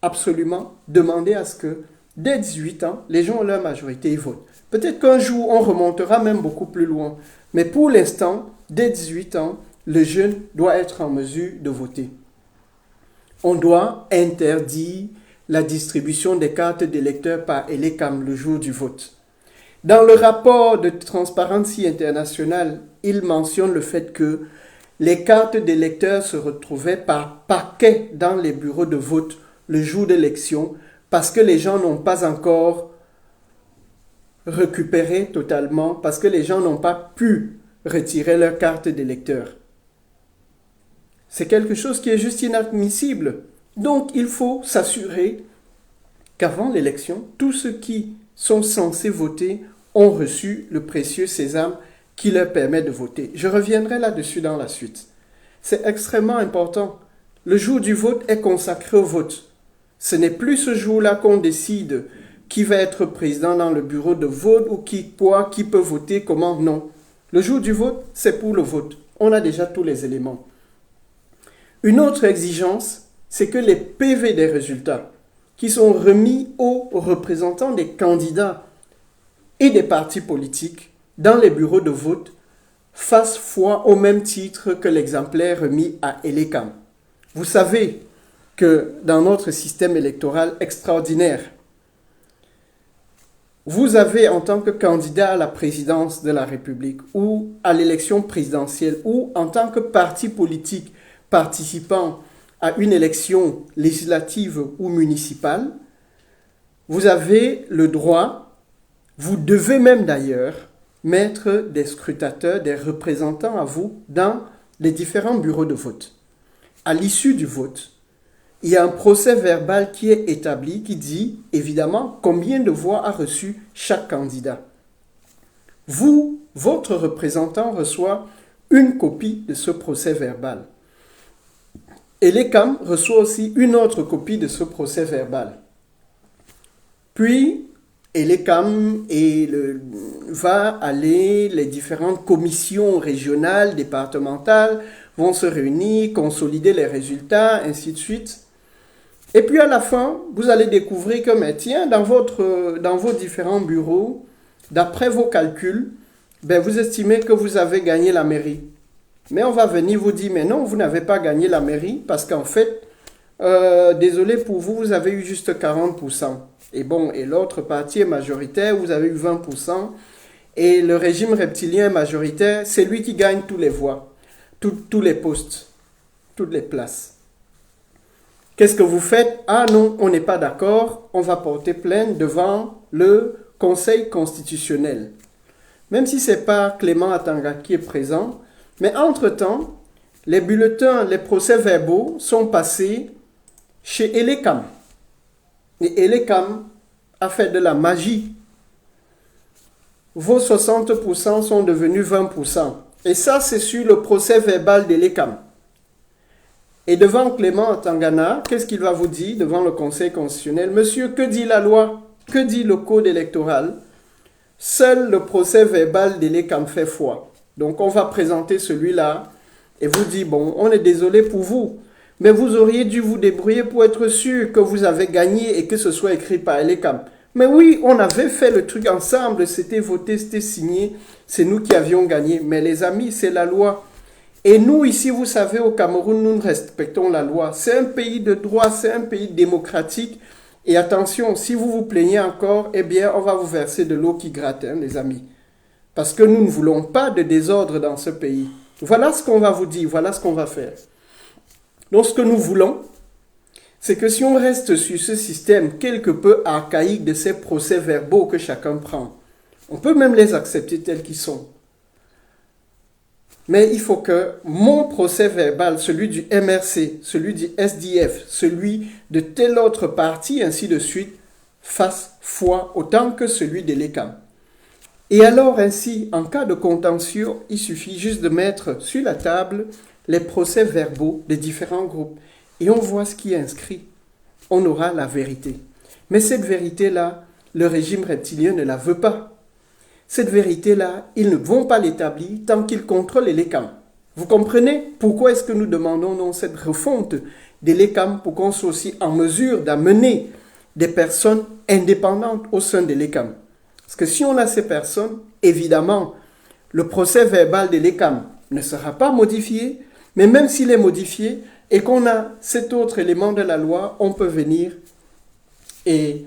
absolument demander à ce que dès 18 ans, les gens ont leur majorité et votent. Peut-être qu'un jour, on remontera même beaucoup plus loin. Mais pour l'instant, dès 18 ans, le jeune doit être en mesure de voter. On doit interdire la distribution des cartes d'électeurs par ELECAM le jour du vote. Dans le rapport de Transparency International, il mentionne le fait que les cartes d'électeurs se retrouvaient par paquets dans les bureaux de vote le jour d'élection parce que les gens n'ont pas encore récupéré totalement, parce que les gens n'ont pas pu retirer leur carte d'électeur. C'est quelque chose qui est juste inadmissible. Donc il faut s'assurer qu'avant l'élection, tous ceux qui sont censés voter ont reçu le précieux sésame qui leur permet de voter. Je reviendrai là-dessus dans la suite. C'est extrêmement important. Le jour du vote est consacré au vote. Ce n'est plus ce jour-là qu'on décide qui va être président dans le bureau de vote ou qui peut voter, comment, non. Le jour du vote, c'est pour le vote. On a déjà tous les éléments. Une autre exigence, c'est que les PV des résultats qui sont remis aux représentants des candidats et des partis politiques dans les bureaux de vote fassent foi au même titre que l'exemplaire remis à ELECAM. Vous savez que dans notre système électoral extraordinaire, vous avez en tant que candidat à la présidence de la République ou à l'élection présidentielle ou en tant que parti politique participant à une élection législative ou municipale, vous avez le droit, vous devez même d'ailleurs, mettre des scrutateurs, des représentants à vous dans les différents bureaux de vote. À l'issue du vote, il y a un procès verbal qui est établi qui dit évidemment combien de voix a reçu chaque candidat. Vous votre représentant reçoit une copie de ce procès verbal. Et l'ECAM reçoit aussi une autre copie de ce procès verbal. Puis, l'ECAM va aller, les différentes commissions régionales, départementales vont se réunir, consolider les résultats, ainsi de suite. Et puis à la fin, vous allez découvrir que, mais tiens, dans vos différents bureaux, d'après vos calculs, vous estimez que vous avez gagné la mairie. Mais on va venir vous dire, mais non, vous n'avez pas gagné la mairie, parce qu'en fait, désolé pour vous, vous avez eu juste 40%. Et bon, et l'autre partie est majoritaire, vous avez eu 20%. Et le régime reptilien majoritaire, c'est lui qui gagne tous les voix, tous les postes, toutes les places. Qu'est-ce que vous faites? Ah non, on n'est pas d'accord, on va porter plainte devant le Conseil constitutionnel. Même si ce n'est pas Clément Atanga qui est présent, mais entre-temps, les bulletins, les procès-verbaux sont passés chez Elecam. Et Elecam a fait de la magie. Vos 60% sont devenus 20%. Et ça, c'est sur le procès-verbal d'Elecam. Et devant Clément Atangana, qu'est-ce qu'il va vous dire devant le Conseil constitutionnel? Monsieur, que dit la loi? Que dit le code électoral? Seul le procès verbal d'Elecam fait foi. Donc on va présenter celui-là et vous dire, bon, on est désolé pour vous, mais vous auriez dû vous débrouiller pour être sûr que vous avez gagné et que ce soit écrit par Elecam. Mais oui, on avait fait le truc ensemble, c'était voté, c'était signé, c'est nous qui avions gagné. Mais les amis, c'est la loi. Et nous, ici, vous savez, au Cameroun, nous respectons la loi. C'est un pays de droit, c'est un pays démocratique. Et attention, si vous vous plaignez encore, eh bien, on va vous verser de l'eau qui gratte, hein, les amis. Parce que nous ne voulons pas de désordre dans ce pays. Voilà ce qu'on va vous dire, voilà ce qu'on va faire. Donc, ce que nous voulons, c'est que si on reste sur ce système quelque peu archaïque de ces procès-verbaux que chacun prend, on peut même les accepter tels qu'ils sont. Mais il faut que mon procès verbal, celui du MRC, celui du SDF, celui de tel autre parti, ainsi de suite, fasse foi autant que celui de l'ECAM. Et alors ainsi, en cas de contentieux, il suffit juste de mettre sur la table les procès verbaux des différents groupes. Et on voit ce qui est inscrit. On aura la vérité. Mais cette vérité-là, le régime reptilien ne la veut pas. Cette vérité-là, ils ne vont pas l'établir tant qu'ils contrôlent l'ECAM. Vous comprenez pourquoi est-ce que nous demandons non, cette refonte de l'ECAM pour qu'on soit aussi en mesure d'amener des personnes indépendantes au sein de l'ECAM. Parce que si on a ces personnes, évidemment, le procès verbal de l'ECAM ne sera pas modifié, mais même s'il est modifié et qu'on a cet autre élément de la loi, on peut venir et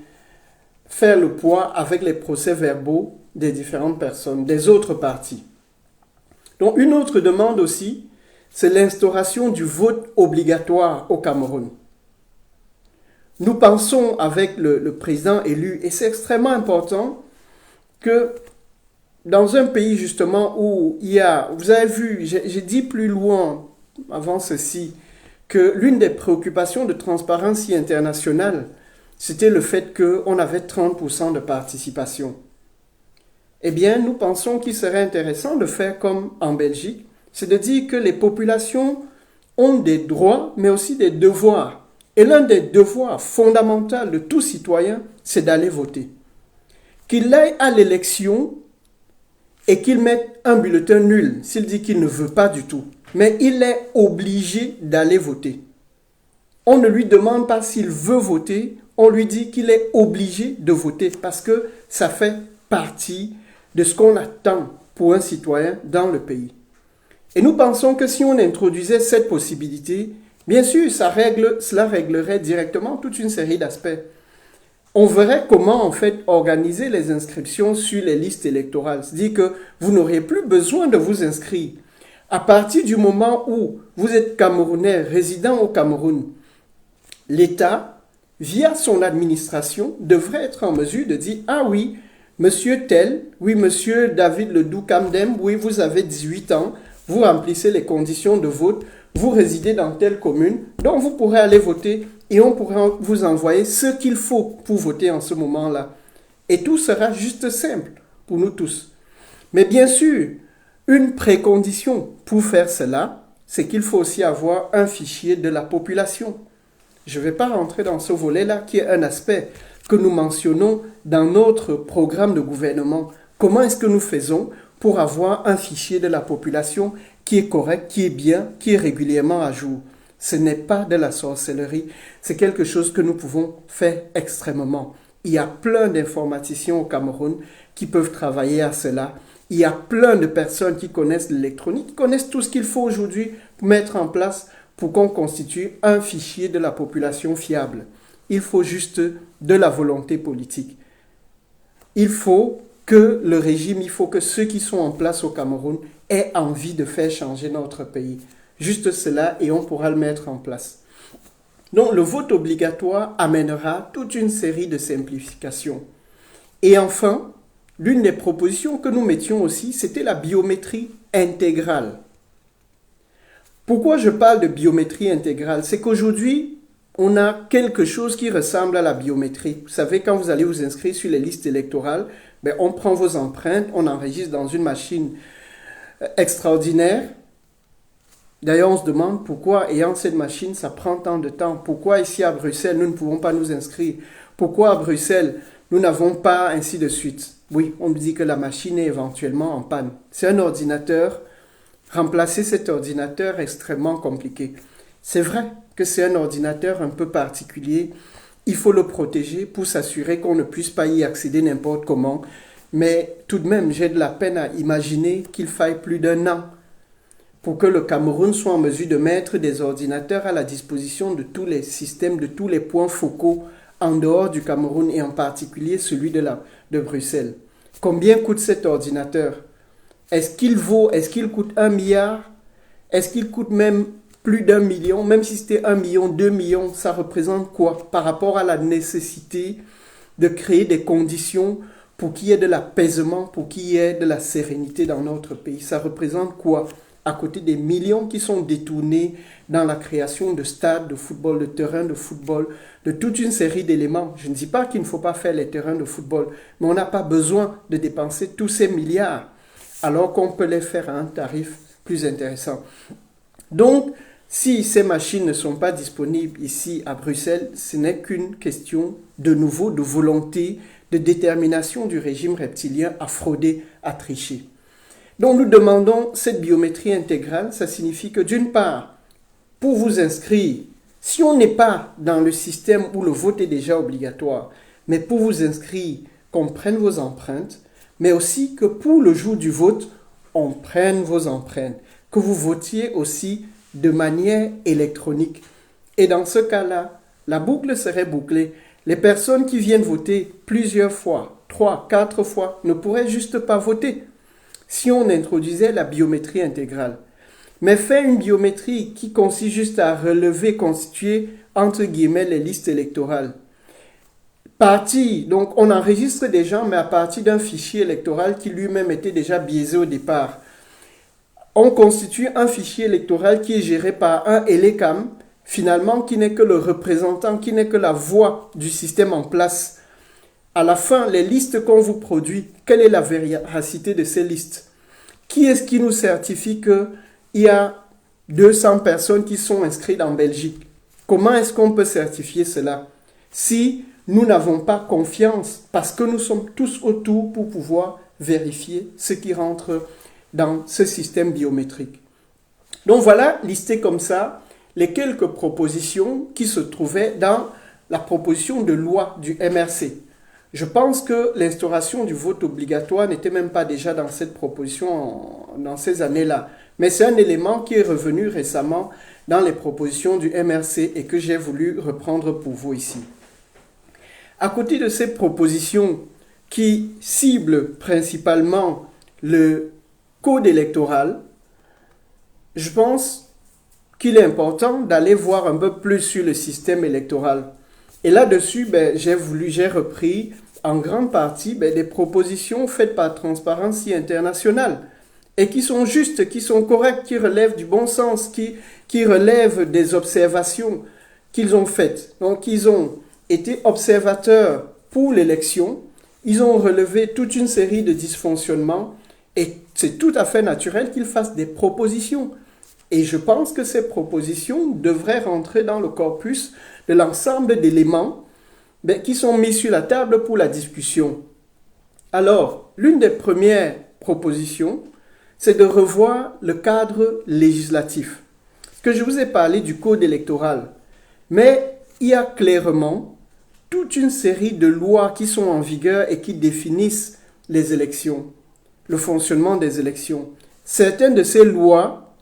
faire le poids avec les procès-verbaux des différentes personnes, des autres partis. Donc une autre demande aussi, c'est l'instauration du vote obligatoire au Cameroun. Nous pensons avec le président élu, et c'est extrêmement important, que dans un pays justement où il y a, vous avez vu, j'ai dit plus loin avant ceci, que l'une des préoccupations de Transparency International, c'était le fait qu'on avait 30% de participation. Eh bien, nous pensons qu'il serait intéressant de faire comme en Belgique, c'est de dire que les populations ont des droits, mais aussi des devoirs. Et l'un des devoirs fondamentaux de tout citoyen, c'est d'aller voter. Qu'il aille à l'élection et qu'il mette un bulletin nul, s'il dit qu'il ne veut pas du tout. Mais il est obligé d'aller voter. On ne lui demande pas s'il veut voter, on lui dit qu'il est obligé de voter parce que ça fait partie de ce qu'on attend pour un citoyen dans le pays. Et nous pensons que si on introduisait cette possibilité, bien sûr, cela réglerait directement toute une série d'aspects. On verrait comment en fait organiser les inscriptions sur les listes électorales. C'est-à-dire que vous n'auriez plus besoin de vous inscrire. À partir du moment où vous êtes Camerounais résidant au Cameroun, l'État, via son administration, devrait être en mesure de dire « Ah oui, monsieur tel, oui, monsieur David Ledoux Kamdem, oui, vous avez 18 ans, vous remplissez les conditions de vote, vous résidez dans telle commune, donc vous pourrez aller voter et on pourra vous envoyer ce qu'il faut pour voter en ce moment-là. » Et tout sera juste simple pour nous tous. Mais bien sûr, une précondition pour faire cela, c'est qu'il faut aussi avoir un fichier de la population. Je ne vais pas rentrer dans ce volet-là qui est un aspect que nous mentionnons dans notre programme de gouvernement. Comment est-ce que nous faisons pour avoir un fichier de la population qui est correct, qui est bien, qui est régulièrement à jour? Ce n'est pas de la sorcellerie, c'est quelque chose que nous pouvons faire extrêmement. Il y a plein d'informaticiens au Cameroun qui peuvent travailler à cela. Il y a plein de personnes qui connaissent l'électronique, qui connaissent tout ce qu'il faut aujourd'hui pour mettre en place pour qu'on constitue un fichier de la population fiable. Il faut juste de la volonté politique. Il faut que le régime, il faut que ceux qui sont en place au Cameroun aient envie de faire changer notre pays. Juste cela et on pourra le mettre en place. Donc le vote obligatoire amènera toute une série de simplifications. Et enfin, l'une des propositions que nous mettions aussi, c'était la biométrie intégrale. Pourquoi je parle de biométrie intégrale? C'est qu'aujourd'hui, on a quelque chose qui ressemble à la biométrie. Vous savez, quand vous allez vous inscrire sur les listes électorales, on prend vos empreintes, on enregistre dans une machine extraordinaire. D'ailleurs, on se demande pourquoi, ayant cette machine, ça prend tant de temps. Pourquoi ici à Bruxelles, nous ne pouvons pas nous inscrire? Pourquoi à Bruxelles, nous n'avons pas ainsi de suite? Oui, on me dit que la machine est éventuellement en panne. C'est un ordinateur. Remplacer cet ordinateur est extrêmement compliqué. C'est vrai que c'est un ordinateur un peu particulier. Il faut le protéger pour s'assurer qu'on ne puisse pas y accéder n'importe comment. Mais tout de même, j'ai de la peine à imaginer qu'il faille plus d'1 an pour que le Cameroun soit en mesure de mettre des ordinateurs à la disposition de tous les systèmes, de tous les points focaux en dehors du Cameroun et en particulier celui de Bruxelles. Combien coûte cet ordinateur? Est-ce qu'il coûte 1 milliard? Est-ce qu'il coûte même plus d'1 million? Même si c'était 1 million, 2 millions, ça représente quoi par rapport à la nécessité de créer des conditions pour qu'il y ait de l'apaisement, pour qu'il y ait de la sérénité dans notre pays? Ça représente quoi à côté des millions qui sont détournés dans la création de stades de football, de terrains de football, de toute une série d'éléments? Je ne dis pas qu'il ne faut pas faire les terrains de football, mais on n'a pas besoin de dépenser tous ces milliards alors qu'on peut les faire à un tarif plus intéressant. Donc, si ces machines ne sont pas disponibles ici à Bruxelles, ce n'est qu'une question de nouveau de volonté, de détermination du régime reptilien à frauder, à tricher. Donc nous demandons cette biométrie intégrale. Ça signifie que d'une part, pour vous inscrire, si on n'est pas dans le système où le vote est déjà obligatoire, mais pour vous inscrire, qu'on prenne vos empreintes, mais aussi que pour le jour du vote, on prenne vos empreintes, que vous votiez aussi de manière électronique. Et dans ce cas-là, la boucle serait bouclée. Les personnes qui viennent voter plusieurs fois, 3, 4 fois, ne pourraient juste pas voter si on introduisait la biométrie intégrale. Mais faire une biométrie qui consiste juste à relever, constituer, entre guillemets, les listes électorales. Donc on enregistre des gens, mais à partir d'un fichier électoral qui lui-même était déjà biaisé au départ. On constitue un fichier électoral qui est géré par un ELECAM, finalement, qui n'est que le représentant, qui n'est que la voix du système en place. À la fin, les listes qu'on vous produit, quelle est la véracité de ces listes? Qui est-ce qui nous certifie qu'il y a 200 personnes qui sont inscrites en Belgique? Comment est-ce qu'on peut certifier cela? Si nous n'avons pas confiance, parce que nous sommes tous autour pour pouvoir vérifier ce qui rentre dans ce système biométrique. Donc voilà, listé comme ça, les quelques propositions qui se trouvaient dans la proposition de loi du MRC. Je pense que l'instauration du vote obligatoire n'était même pas déjà dans cette proposition dans ces années-là. Mais c'est un élément qui est revenu récemment dans les propositions du MRC et que j'ai voulu reprendre pour vous ici. À côté de ces propositions qui ciblent principalement le code électoral, je pense qu'il est important d'aller voir un peu plus sur le système électoral. Et là-dessus, j'ai repris en grande partie des propositions faites par Transparency International et qui sont justes, qui sont correctes, qui relèvent du bon sens, qui relèvent des observations qu'ils ont faites. Donc, ils ont été observateurs pour l'élection, ils ont relevé toute une série de dysfonctionnements Et c'est tout à fait naturel qu'il fasse des propositions. Et je pense que ces propositions devraient rentrer dans le corpus de l'ensemble d'éléments qui sont mis sur la table pour la discussion. Alors, l'une des premières propositions, c'est de revoir le cadre législatif. Que je vous ai parlé du code électoral, mais il y a clairement toute une série de lois qui sont en vigueur et qui définissent les élections, le fonctionnement des élections. Certaines de ces lois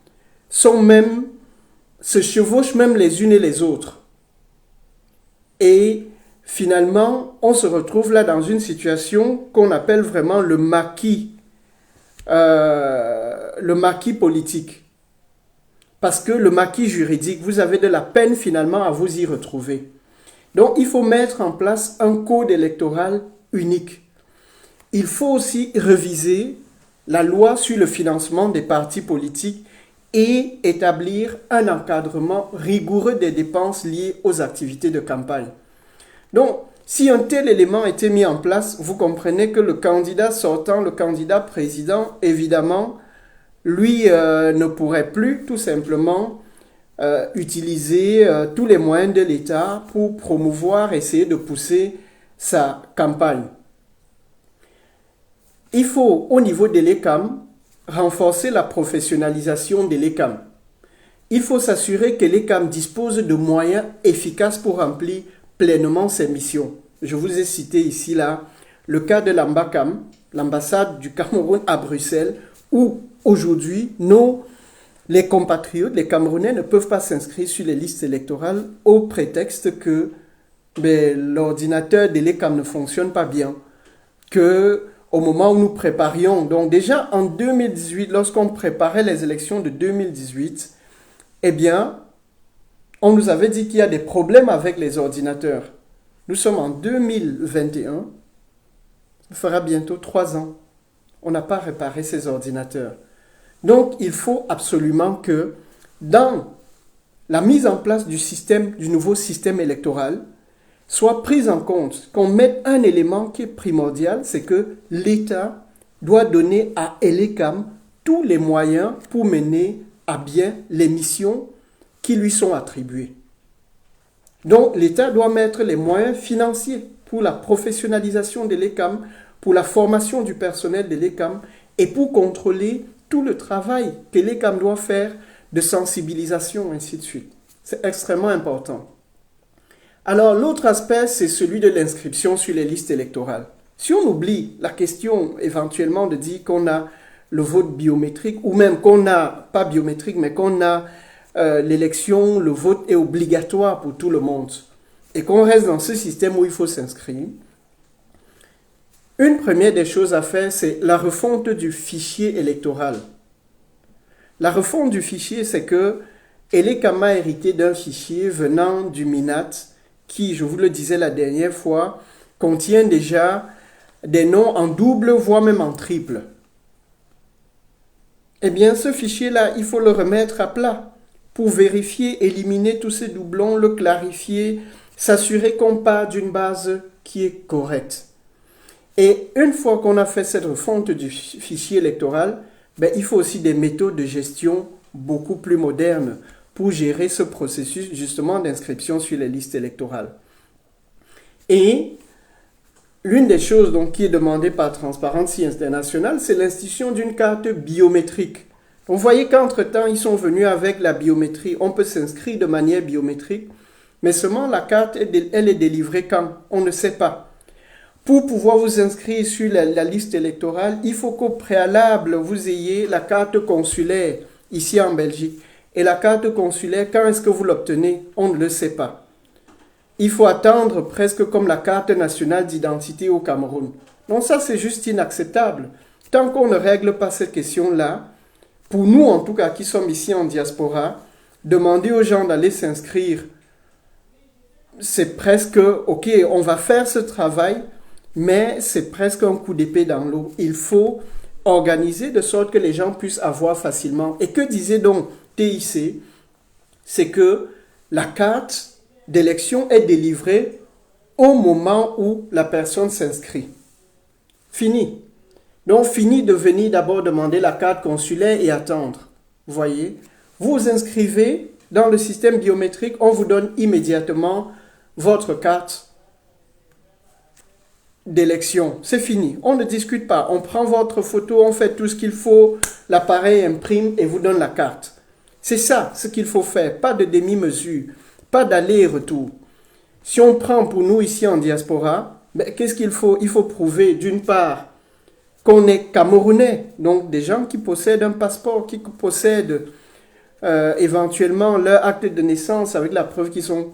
se chevauchent même les unes et les autres. Et finalement, on se retrouve là dans une situation qu'on appelle vraiment le maquis politique. Parce que le maquis juridique, vous avez de la peine finalement à vous y retrouver. Donc, il faut mettre en place un code électoral unique. Il faut aussi réviser la loi sur le financement des partis politiques et établir un encadrement rigoureux des dépenses liées aux activités de campagne. Donc, si un tel élément était mis en place, vous comprenez que le candidat sortant, le candidat président, évidemment, lui ne pourrait plus tout simplement utiliser tous les moyens de l'État pour promouvoir, essayer de pousser sa campagne. Il faut, au niveau de l'ECAM, renforcer la professionnalisation de l'ECAM. Il faut s'assurer que l'ECAM dispose de moyens efficaces pour remplir pleinement ses missions. Je vous ai cité ici là le cas de l'AMBACAM, l'ambassade du Cameroun à Bruxelles, où aujourd'hui, les compatriotes, les Camerounais ne peuvent pas s'inscrire sur les listes électorales au prétexte que l'ordinateur de l'ECAM ne fonctionne pas bien. Qu'au moment où nous préparions, donc déjà en 2018, lorsqu'on préparait les élections de 2018, eh bien, on nous avait dit qu'il y a des problèmes avec les ordinateurs. Nous sommes en 2021, ça fera bientôt 3 ans. On n'a pas réparé ces ordinateurs. Donc, il faut absolument que dans la mise en place du nouveau système électoral, soit prise en compte, qu'on mette un élément qui est primordial, c'est que l'État doit donner à l'ECAM tous les moyens pour mener à bien les missions qui lui sont attribuées. Donc, l'État doit mettre les moyens financiers pour la professionnalisation de l'ECAM, pour la formation du personnel de l'ECAM et pour contrôler tout le travail que l'ECAM doit faire de sensibilisation, ainsi de suite. C'est extrêmement important. Alors, l'autre aspect, c'est celui de l'inscription sur les listes électorales. Si on oublie la question éventuellement de dire qu'on a le vote biométrique, ou même qu'on n'a pas biométrique, mais qu'on a l'élection, le vote est obligatoire pour tout le monde, et qu'on reste dans ce système où il faut s'inscrire, une première des choses à faire, c'est la refonte du fichier électoral. La refonte du fichier, c'est que l'ECAM a hérité d'un fichier venant du MINAT qui, je vous le disais la dernière fois, contient déjà des noms en double, voire même en triple. Eh bien, ce fichier-là, il faut le remettre à plat pour vérifier, éliminer tous ces doublons, le clarifier, s'assurer qu'on part d'une base qui est correcte. Et une fois qu'on a fait cette refonte du fichier électoral, il faut aussi des méthodes de gestion beaucoup plus modernes pour gérer ce processus justement d'inscription sur les listes électorales. Et l'une des choses donc, qui est demandée par Transparency International, c'est l'institution d'une carte biométrique. Vous voyez qu'entre-temps, ils sont venus avec la biométrie. On peut s'inscrire de manière biométrique, mais seulement la carte, elle est délivrée quand? On ne sait pas. Pour pouvoir vous inscrire sur la liste électorale, il faut qu'au préalable, vous ayez la carte consulaire ici en Belgique. Et la carte consulaire, quand est-ce que vous l'obtenez? On ne le sait pas. Il faut attendre presque comme la carte nationale d'identité au Cameroun. Donc ça, c'est juste inacceptable. Tant qu'on ne règle pas cette question-là, pour nous en tout cas qui sommes ici en diaspora, demander aux gens d'aller s'inscrire, c'est presque, ok, on va faire ce travail, mais c'est presque un coup d'épée dans l'eau. Il faut organiser de sorte que les gens puissent avoir facilement. Et que disait donc TIC? C'est que la carte d'élection est délivrée au moment où la personne s'inscrit. Fini. Donc, fini de venir d'abord demander la carte consulaire et attendre. Vous voyez, vous vous inscrivez dans le système biométrique, on vous donne immédiatement votre carte d'élection. C'est fini. On ne discute pas. On prend votre photo, on fait tout ce qu'il faut, l'appareil imprime et vous donne la carte. C'est ça ce qu'il faut faire. Pas de demi-mesure, pas d'aller-retour. Si on prend pour nous ici en diaspora, qu'est-ce qu'il faut? Il faut prouver d'une part qu'on est Camerounais, donc des gens qui possèdent un passeport, qui possèdent éventuellement leur acte de naissance avec la preuve qu'ils sont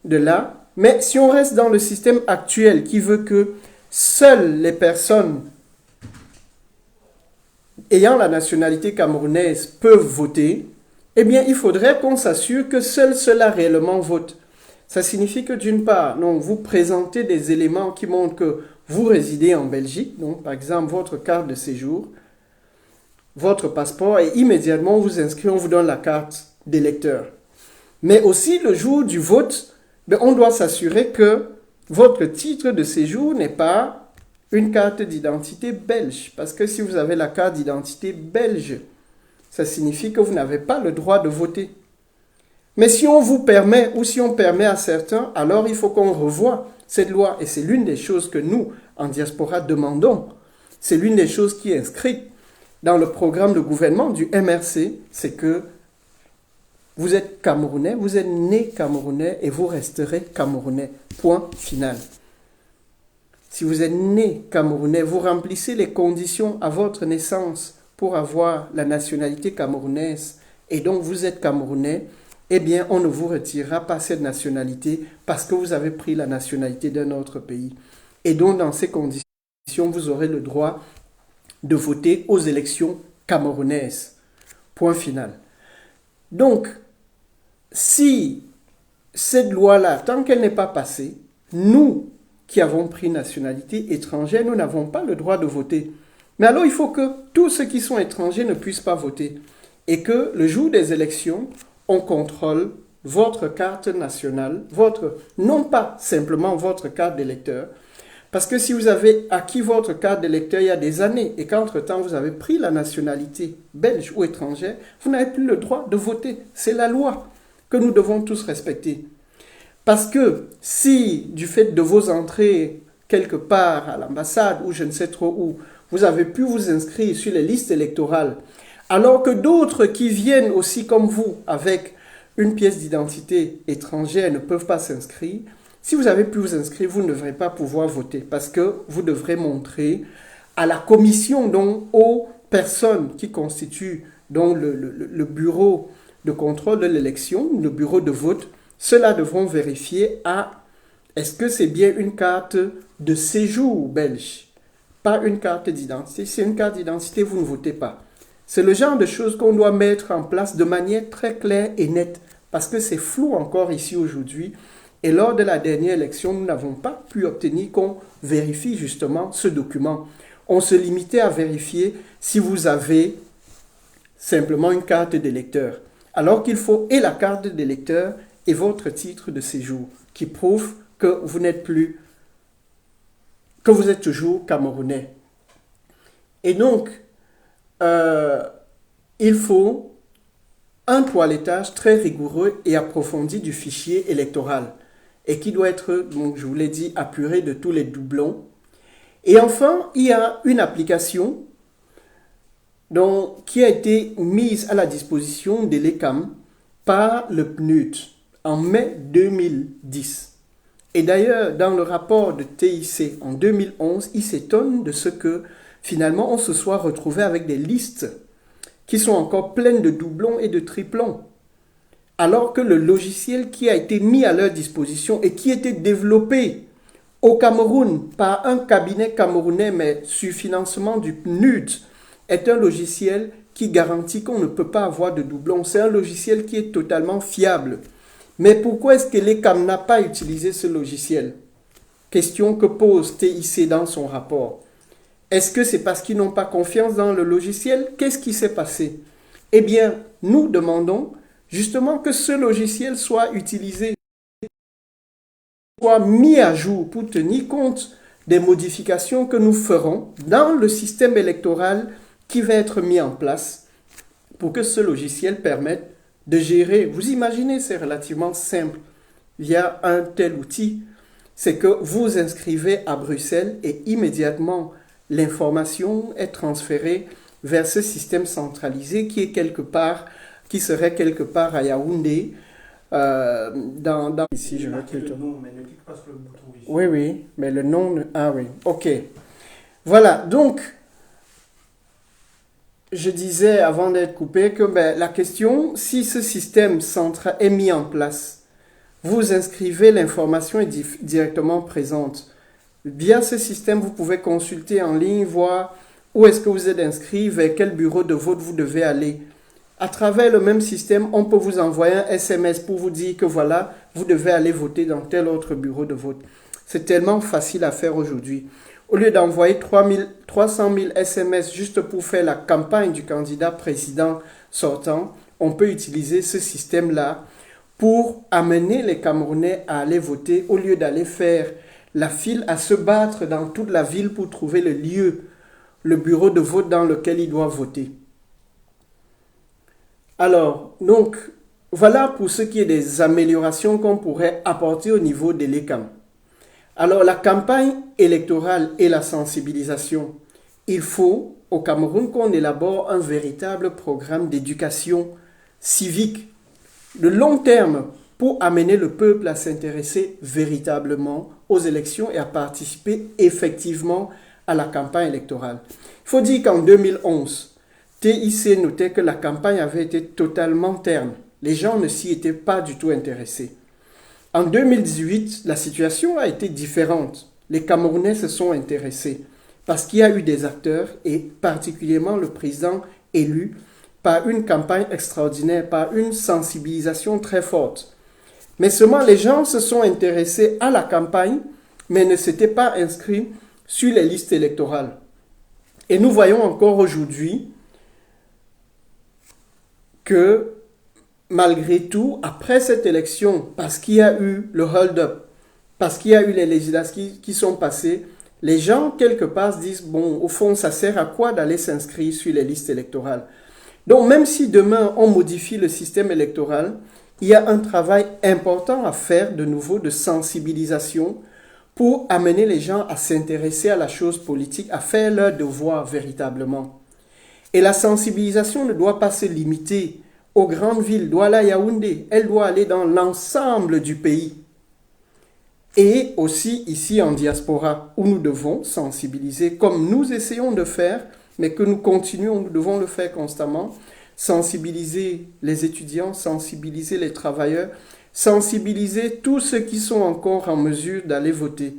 de là. Mais si on reste dans le système actuel qui veut que seules les personnes ayant la nationalité camerounaise peuvent voter, eh bien, il faudrait qu'on s'assure que seul cela réellement vote. Ça signifie que d'une part, donc, vous présentez des éléments qui montrent que vous résidez en Belgique, donc par exemple votre carte de séjour, votre passeport, et immédiatement on vous inscrit, on vous donne la carte d'électeur. Mais aussi le jour du vote, on doit s'assurer que votre titre de séjour n'est pas une carte d'identité belge. Parce que si vous avez la carte d'identité belge, ça signifie que vous n'avez pas le droit de voter. Mais si on vous permet, ou si on permet à certains, alors il faut qu'on revoie cette loi. Et c'est l'une des choses que nous, en diaspora, demandons. C'est l'une des choses qui est inscrite dans le programme de gouvernement du MRC, c'est que vous êtes Camerounais, vous êtes né Camerounais et vous resterez Camerounais. Point final. Si vous êtes né Camerounais, vous remplissez les conditions à votre naissance pour avoir la nationalité camerounaise et donc vous êtes Camerounais, eh bien on ne vous retirera pas cette nationalité parce que vous avez pris la nationalité d'un autre pays. Et donc dans ces conditions, vous aurez le droit de voter aux élections camerounaises. Point final. Donc, si cette loi-là, tant qu'elle n'est pas passée, nous qui avons pris nationalité étrangère, nous n'avons pas le droit de voter. Mais alors, il faut que tous ceux qui sont étrangers ne puissent pas voter. Et que le jour des élections, on contrôle votre carte nationale, non pas simplement votre carte d'électeur, parce que si vous avez acquis votre carte d'électeur il y a des années et qu'entre-temps vous avez pris la nationalité belge ou étrangère, vous n'avez plus le droit de voter. C'est la loi que nous devons tous respecter. Parce que si, du fait de vos entrées quelque part à l'ambassade ou je ne sais trop où, vous avez pu vous inscrire sur les listes électorales, alors que d'autres qui viennent aussi comme vous avec une pièce d'identité étrangère ne peuvent pas s'inscrire, si vous avez pu vous inscrire, vous ne devrez pas pouvoir voter parce que vous devrez montrer à la commission, donc aux personnes qui constituent donc le bureau de contrôle de l'élection, le bureau de vote, ceux-là devront vérifier est-ce que c'est bien une carte de séjour belge, pas une carte d'identité. Si c'est une carte d'identité, vous ne votez pas. C'est le genre de choses qu'on doit mettre en place de manière très claire et nette parce que c'est flou encore ici aujourd'hui. Et lors de la dernière élection, nous n'avons pas pu obtenir qu'on vérifie justement ce document. On se limitait à vérifier si vous avez simplement une carte d'électeur. Alors qu'il faut et la carte d'électeur et votre titre de séjour qui prouve que vous n'êtes plus, que vous êtes toujours Camerounais. Et donc, il faut un toilettage très rigoureux et approfondi du fichier électoral et qui doit être, donc, je vous l'ai dit, apuré de tous les doublons. Et enfin, il y a une application qui a été mise à la disposition de l'ECAM par le PNUD en mai 2010. Et d'ailleurs, dans le rapport de TIC en 2011, il s'étonne de ce que finalement on se soit retrouvé avec des listes qui sont encore pleines de doublons et de triplons. Alors que le logiciel qui a été mis à leur disposition et qui était développé au Cameroun par un cabinet camerounais, mais sur financement du PNUD, est un logiciel qui garantit qu'on ne peut pas avoir de doublons. C'est un logiciel qui est totalement fiable. Mais pourquoi est-ce que l'ECAM n'a pas utilisé ce logiciel? Question que pose TIC dans son rapport. Est-ce que c'est parce qu'ils n'ont pas confiance dans le logiciel? Qu'est-ce qui s'est passé? Eh bien, nous demandons justement que ce logiciel soit utilisé, soit mis à jour pour tenir compte des modifications que nous ferons dans le système électoral qui va être mis en place pour que ce logiciel permette de gérer. Vous imaginez, c'est relativement simple via un tel outil. C'est que vous inscrivez à Bruxelles et immédiatement l'information est transférée vers ce système centralisé qui serait quelque part à Yaoundé. Ici, je marque le nom, mais ne clique pas sur le bouton ici. Oui, mais le nom... Ah oui, ok. Voilà, donc, je disais avant d'être coupé que la question, si ce système central est mis en place, vous inscrivez, l'information est directement présente. Via ce système, vous pouvez consulter en ligne, voir où est-ce que vous êtes inscrit, vers quel bureau de vote vous devez aller. À travers le même système, on peut vous envoyer un SMS pour vous dire que voilà, vous devez aller voter dans tel autre bureau de vote. C'est tellement facile à faire aujourd'hui. Au lieu d'envoyer 300 000 SMS juste pour faire la campagne du candidat président sortant, on peut utiliser ce système-là pour amener les Camerounais à aller voter au lieu d'aller faire la file, à se battre dans toute la ville pour trouver le lieu, le bureau de vote dans lequel ils doivent voter. Alors, donc, voilà pour ce qui est des améliorations qu'on pourrait apporter au niveau de l'ECAM. Alors, la campagne électorale et la sensibilisation. Il faut, au Cameroun, qu'on élabore un véritable programme d'éducation civique de long terme pour amener le peuple à s'intéresser véritablement aux élections et à participer effectivement à la campagne électorale. Il faut dire qu'en 2011, TIC notait que la campagne avait été totalement terne. Les gens ne s'y étaient pas du tout intéressés. En 2018, la situation a été différente. Les Camerounais se sont intéressés parce qu'il y a eu des acteurs et particulièrement le président élu par une campagne extraordinaire, par une sensibilisation très forte. Mais seulement les gens se sont intéressés à la campagne, mais ne s'étaient pas inscrits sur les listes électorales. Et nous voyons encore aujourd'hui que malgré tout, après cette élection, parce qu'il y a eu le hold-up, parce qu'il y a eu les législatives qui sont passées, les gens quelque part se disent, bon, au fond, ça sert à quoi d'aller s'inscrire sur les listes électorales? Donc même si demain on modifie le système électoral, il y a un travail important à faire de nouveau de sensibilisation pour amener les gens à s'intéresser à la chose politique, à faire leur devoir véritablement. Et la sensibilisation ne doit pas se limiter aux grandes villes, doit aller à Yaoundé, elle doit aller dans l'ensemble du pays. Et aussi ici en diaspora, où nous devons sensibiliser, comme nous essayons de faire, mais que nous continuons, nous devons le faire constamment, sensibiliser les étudiants, sensibiliser les travailleurs, sensibiliser tous ceux qui sont encore en mesure d'aller voter.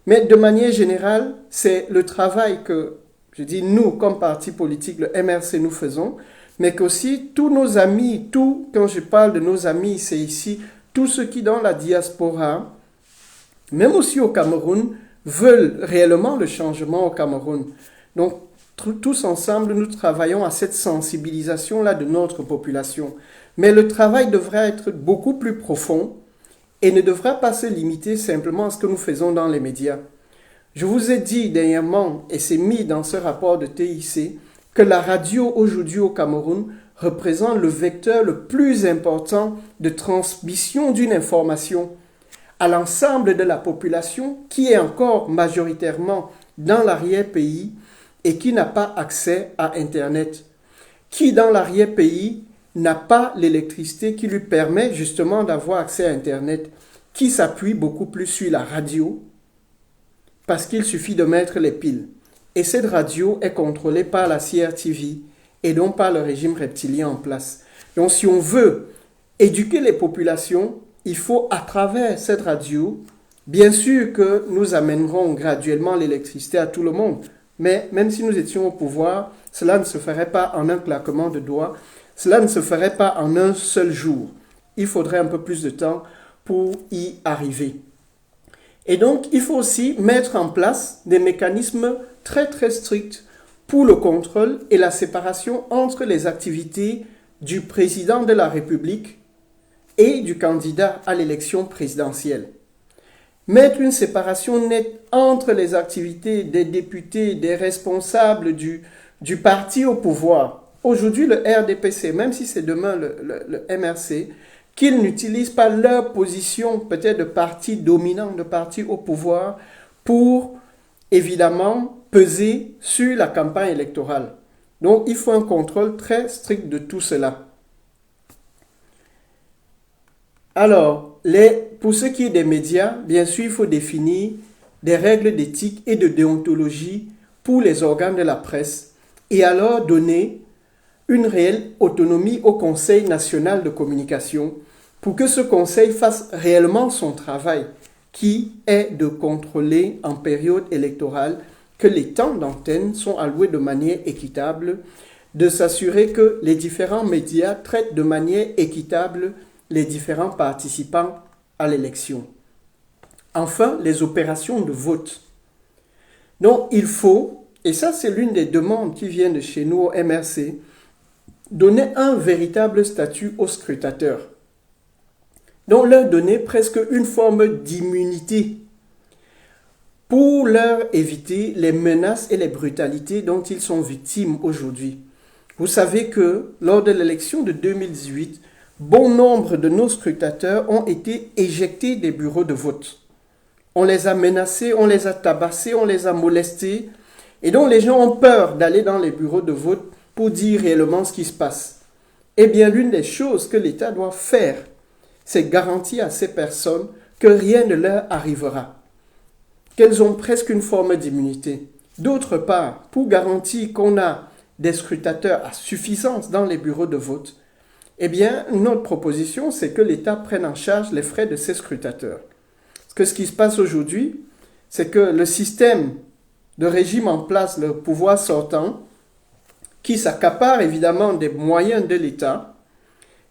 Mais de manière générale, c'est le travail que, je dis nous, comme parti politique, le MRC, nous faisons, mais qu'aussi tous nos amis, quand je parle de nos amis, c'est ici, tous ceux qui dans la diaspora, même aussi au Cameroun, veulent réellement le changement au Cameroun. Donc, tous ensemble, nous travaillons à cette sensibilisation-là de notre population. Mais le travail devrait être beaucoup plus profond et ne devra pas se limiter simplement à ce que nous faisons dans les médias. Je vous ai dit dernièrement, et c'est mis dans ce rapport de TIC, que la radio aujourd'hui au Cameroun représente le vecteur le plus important de transmission d'une information à l'ensemble de la population qui est encore majoritairement dans l'arrière-pays et qui n'a pas accès à Internet, qui dans l'arrière-pays n'a pas l'électricité qui lui permet justement d'avoir accès à Internet, qui s'appuie beaucoup plus sur la radio parce qu'il suffit de mettre les piles. Et cette radio est contrôlée par la CRTV et donc par le régime reptilien en place. Donc si on veut éduquer les populations, il faut à travers cette radio, bien sûr que nous amènerons graduellement l'électricité à tout le monde, mais même si nous étions au pouvoir, cela ne se ferait pas en un claquement de doigts, cela ne se ferait pas en un seul jour. Il faudrait un peu plus de temps pour y arriver. Et donc, il faut aussi mettre en place des mécanismes très très stricts pour le contrôle et la séparation entre les activités du président de la République et du candidat à l'élection présidentielle. mettre une séparation nette entre les activités des députés, des responsables du parti au pouvoir. Aujourd'hui, le RDPC, même si c'est demain le MRC, qu'ils n'utilisent pas leur position peut-être de parti dominant, de parti au pouvoir, pour évidemment peser sur la campagne électorale. Donc il faut un contrôle très strict de tout cela. Alors, pour ce qui est des médias, bien sûr, il faut définir des règles d'éthique et de déontologie pour les organes de la presse et alors donner une réelle autonomie au Conseil national de communication pour que ce conseil fasse réellement son travail, qui est de contrôler en période électorale que les temps d'antenne sont alloués de manière équitable, de s'assurer que les différents médias traitent de manière équitable les différents participants à l'élection. Enfin, les opérations de vote. Donc, il faut, et ça c'est l'une des demandes qui viennent de chez nous au MRC, donner un véritable statut aux scrutateurs. Donc, leur donner presque une forme d'immunité pour leur éviter les menaces et les brutalités dont ils sont victimes aujourd'hui. Vous savez que lors de l'élection de 2018, bon nombre de nos scrutateurs ont été éjectés des bureaux de vote. On les a menacés, on les a tabassés, on les a molestés. Et donc les gens ont peur d'aller dans les bureaux de vote pour dire réellement ce qui se passe. Eh bien, l'une des choses que l'État doit faire, c'est garantir à ces personnes que rien ne leur arrivera, qu'elles ont presque une forme d'immunité. D'autre part, pour garantir qu'on a des scrutateurs à suffisance dans les bureaux de vote, eh bien, notre proposition, c'est que l'État prenne en charge les frais de ces scrutateurs. Parce que ce qui se passe aujourd'hui, c'est que le système de régime en place, le pouvoir sortant, qui s'accapare évidemment des moyens de l'État,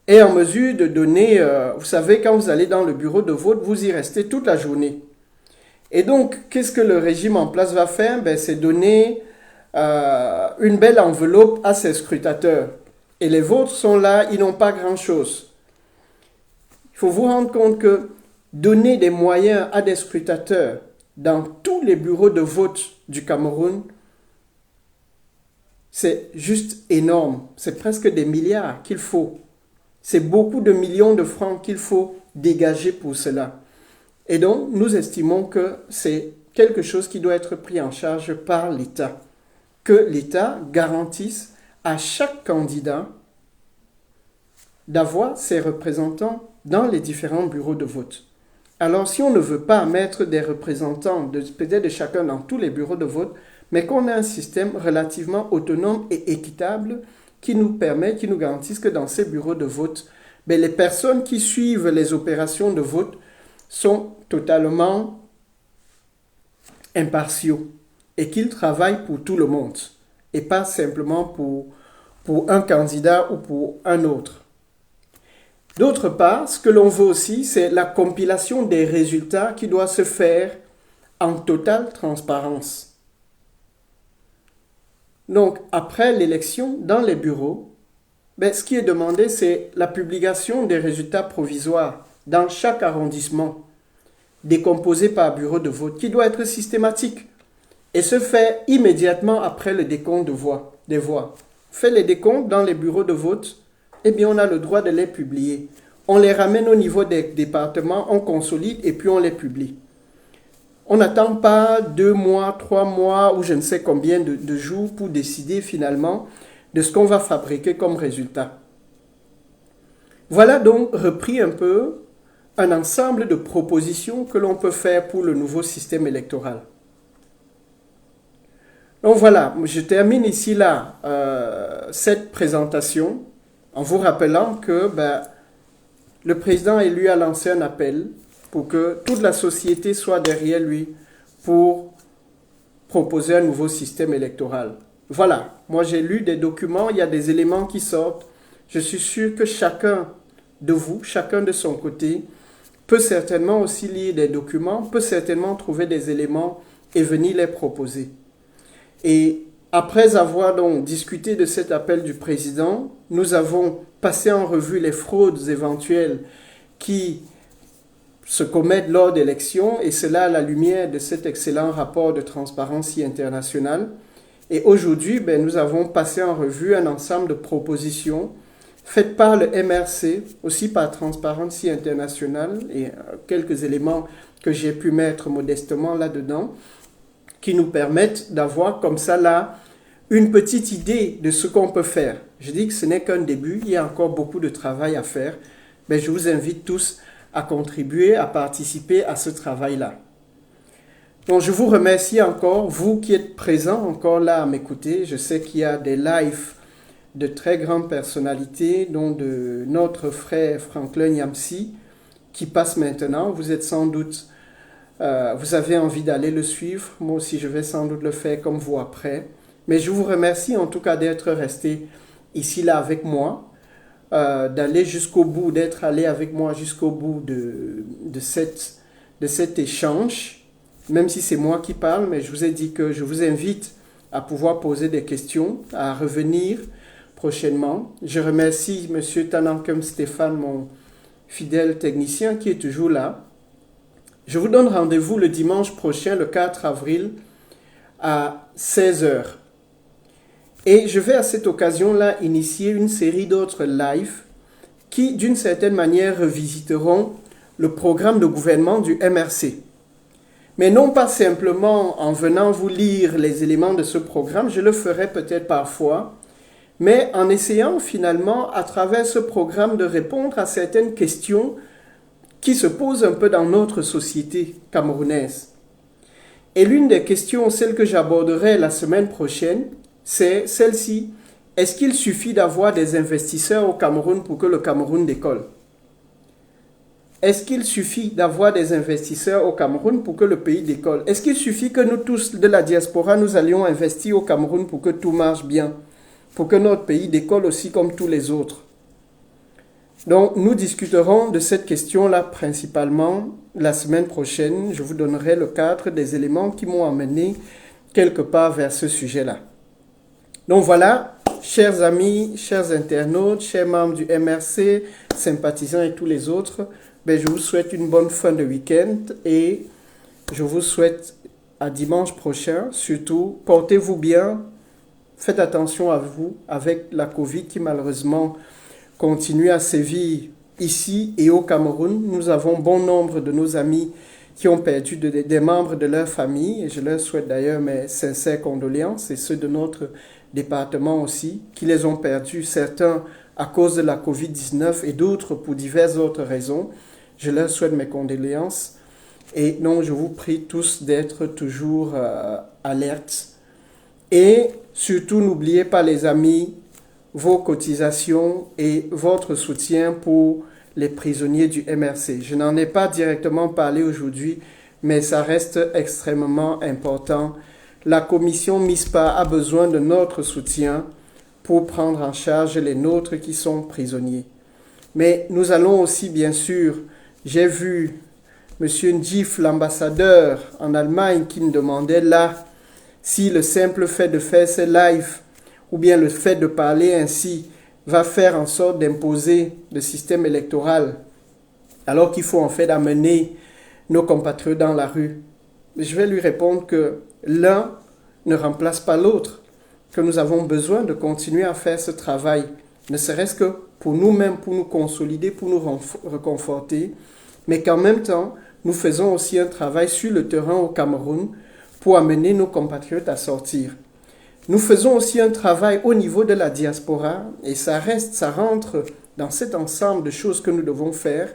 est en mesure de donner, vous savez, quand vous allez dans le bureau de vote, vous y restez toute la journée. Et donc, qu'est-ce que le régime en place va faire? C'est donner une belle enveloppe à ses scrutateurs. Et les vôtres sont là, ils n'ont pas grand-chose. Il faut vous rendre compte que donner des moyens à des scrutateurs dans tous les bureaux de vote du Cameroun, c'est juste énorme. C'est presque des milliards qu'il faut. C'est beaucoup de millions de francs qu'il faut dégager pour cela. Et donc, nous estimons que c'est quelque chose qui doit être pris en charge par l'État. Que l'État garantisse à chaque candidat d'avoir ses représentants dans les différents bureaux de vote. Alors, si on ne veut pas mettre des représentants peut-être de chacun dans tous les bureaux de vote, mais qu'on a un système relativement autonome et équitable qui nous permet, qui nous garantisse que dans ces bureaux de vote, les personnes qui suivent les opérations de vote sont totalement impartiaux et qu'ils travaillent pour tout le monde et pas simplement pour un candidat ou pour un autre. D'autre part, ce que l'on veut aussi, c'est la compilation des résultats qui doit se faire en totale transparence. Donc, après l'élection, dans les bureaux, ce qui est demandé, c'est la publication des résultats provisoires dans chaque arrondissement, décomposé par bureau de vote, qui doit être systématique et se fait immédiatement après le décompte des voix. Fait les décomptes dans les bureaux de vote, eh bien, on a le droit de les publier. On les ramène au niveau des départements, on consolide et puis on les publie. On n'attend pas 2 mois, 3 mois ou je ne sais combien de jours pour décider finalement de ce qu'on va fabriquer comme résultat. Voilà donc repris un peu un ensemble de propositions que l'on peut faire pour le nouveau système électoral. Donc voilà, je termine ici là cette présentation en vous rappelant que le président élu a lancé un appel pour que toute la société soit derrière lui pour proposer un nouveau système électoral. Voilà, moi j'ai lu des documents, il y a des éléments qui sortent. Je suis sûr que chacun de vous, chacun de son côté, peut certainement aussi lire des documents, peut certainement trouver des éléments et venir les proposer. Et après avoir donc discuté de cet appel du président, nous avons passé en revue les fraudes éventuelles qui se commettent lors d'élections, et cela à la lumière de cet excellent rapport de Transparency International. Et aujourd'hui, nous avons passé en revue un ensemble de propositions faites par le MRC, aussi par Transparency International, et quelques éléments que j'ai pu mettre modestement là-dedans, qui nous permettent d'avoir comme ça là une petite idée de ce qu'on peut faire. Je dis que ce n'est qu'un début, il y a encore beaucoup de travail à faire, mais je vous invite tous à contribuer, à participer à ce travail-là. Donc je vous remercie encore, vous qui êtes présents encore là à m'écouter. Je sais qu'il y a des lives de très grandes personnalités, dont de notre frère Franklin Yamsi, qui passe maintenant. Vous êtes sans doute, vous avez envie d'aller le suivre. Moi aussi, je vais sans doute le faire comme vous après. Mais je vous remercie en tout cas d'être resté ici là avec moi, d'aller jusqu'au bout, d'être allé avec moi jusqu'au bout de cet échange, même si c'est moi qui parle, mais je vous ai dit que je vous invite à pouvoir poser des questions, à revenir prochainement. Je remercie M. Tanankem Stéphane, mon fidèle technicien qui est toujours là. Je vous donne rendez-vous le dimanche prochain, le 4 avril, à 16 h. Et je vais à cette occasion-là initier une série d'autres lives qui, d'une certaine manière, revisiteront le programme de gouvernement du MRC. Mais non pas simplement en venant vous lire les éléments de ce programme, je le ferai peut-être parfois, mais en essayant finalement, à travers ce programme, de répondre à certaines questions qui se posent un peu dans notre société camerounaise. Et l'une des questions, celle que j'aborderai la semaine prochaine, c'est celle-ci. Est-ce qu'il suffit d'avoir des investisseurs au Cameroun pour que le Cameroun décolle? Est-ce qu'il suffit d'avoir des investisseurs au Cameroun pour que le pays décolle? Est-ce qu'il suffit que nous tous de la diaspora, nous allions investir au Cameroun pour que tout marche bien, pour que notre pays décolle aussi comme tous les autres? Donc, nous discuterons de cette question-là principalement la semaine prochaine. Je vous donnerai le cadre des éléments qui m'ont amené quelque part vers ce sujet-là. Donc voilà, chers amis, chers internautes, chers membres du MRC, sympathisants et tous les autres, je vous souhaite une bonne fin de week-end et je vous souhaite à dimanche prochain. Surtout, portez-vous bien, faites attention à vous avec la Covid qui malheureusement continue à sévir ici et au Cameroun. Nous avons bon nombre de nos amis qui ont perdu des membres de leur famille et je leur souhaite d'ailleurs mes sincères condoléances et ceux de notre département aussi, qui les ont perdus, certains à cause de la Covid-19 et d'autres pour diverses autres raisons. Je leur souhaite mes condoléances et non, je vous prie tous d'être toujours alertes. Et surtout, n'oubliez pas les amis, vos cotisations et votre soutien pour les prisonniers du MRC. Je n'en ai pas directement parlé aujourd'hui, mais ça reste extrêmement important. La commission MISPA a besoin de notre soutien pour prendre en charge les nôtres qui sont prisonniers. Mais nous allons aussi, bien sûr, j'ai vu M. Ndjif, l'ambassadeur en Allemagne, qui me demandait là si le simple fait de faire ces lives ou bien le fait de parler ainsi va faire en sorte d'imposer le système électoral, alors qu'il faut en fait amener nos compatriotes dans la rue. Je vais lui répondre que l'un ne remplace pas l'autre, que nous avons besoin de continuer à faire ce travail, ne serait-ce que pour nous-mêmes, pour nous consolider, pour nous reconforter, mais qu'en même temps, nous faisons aussi un travail sur le terrain au Cameroun pour amener nos compatriotes à sortir. Nous faisons aussi un travail au niveau de la diaspora et ça rentre dans cet ensemble de choses que nous devons faire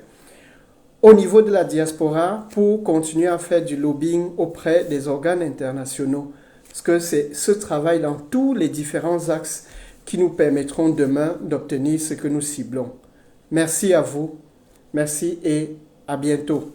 au niveau de la diaspora pour continuer à faire du lobbying auprès des organes internationaux. Parce que c'est ce travail dans tous les différents axes qui nous permettront demain d'obtenir ce que nous ciblons. Merci à vous, merci et à bientôt.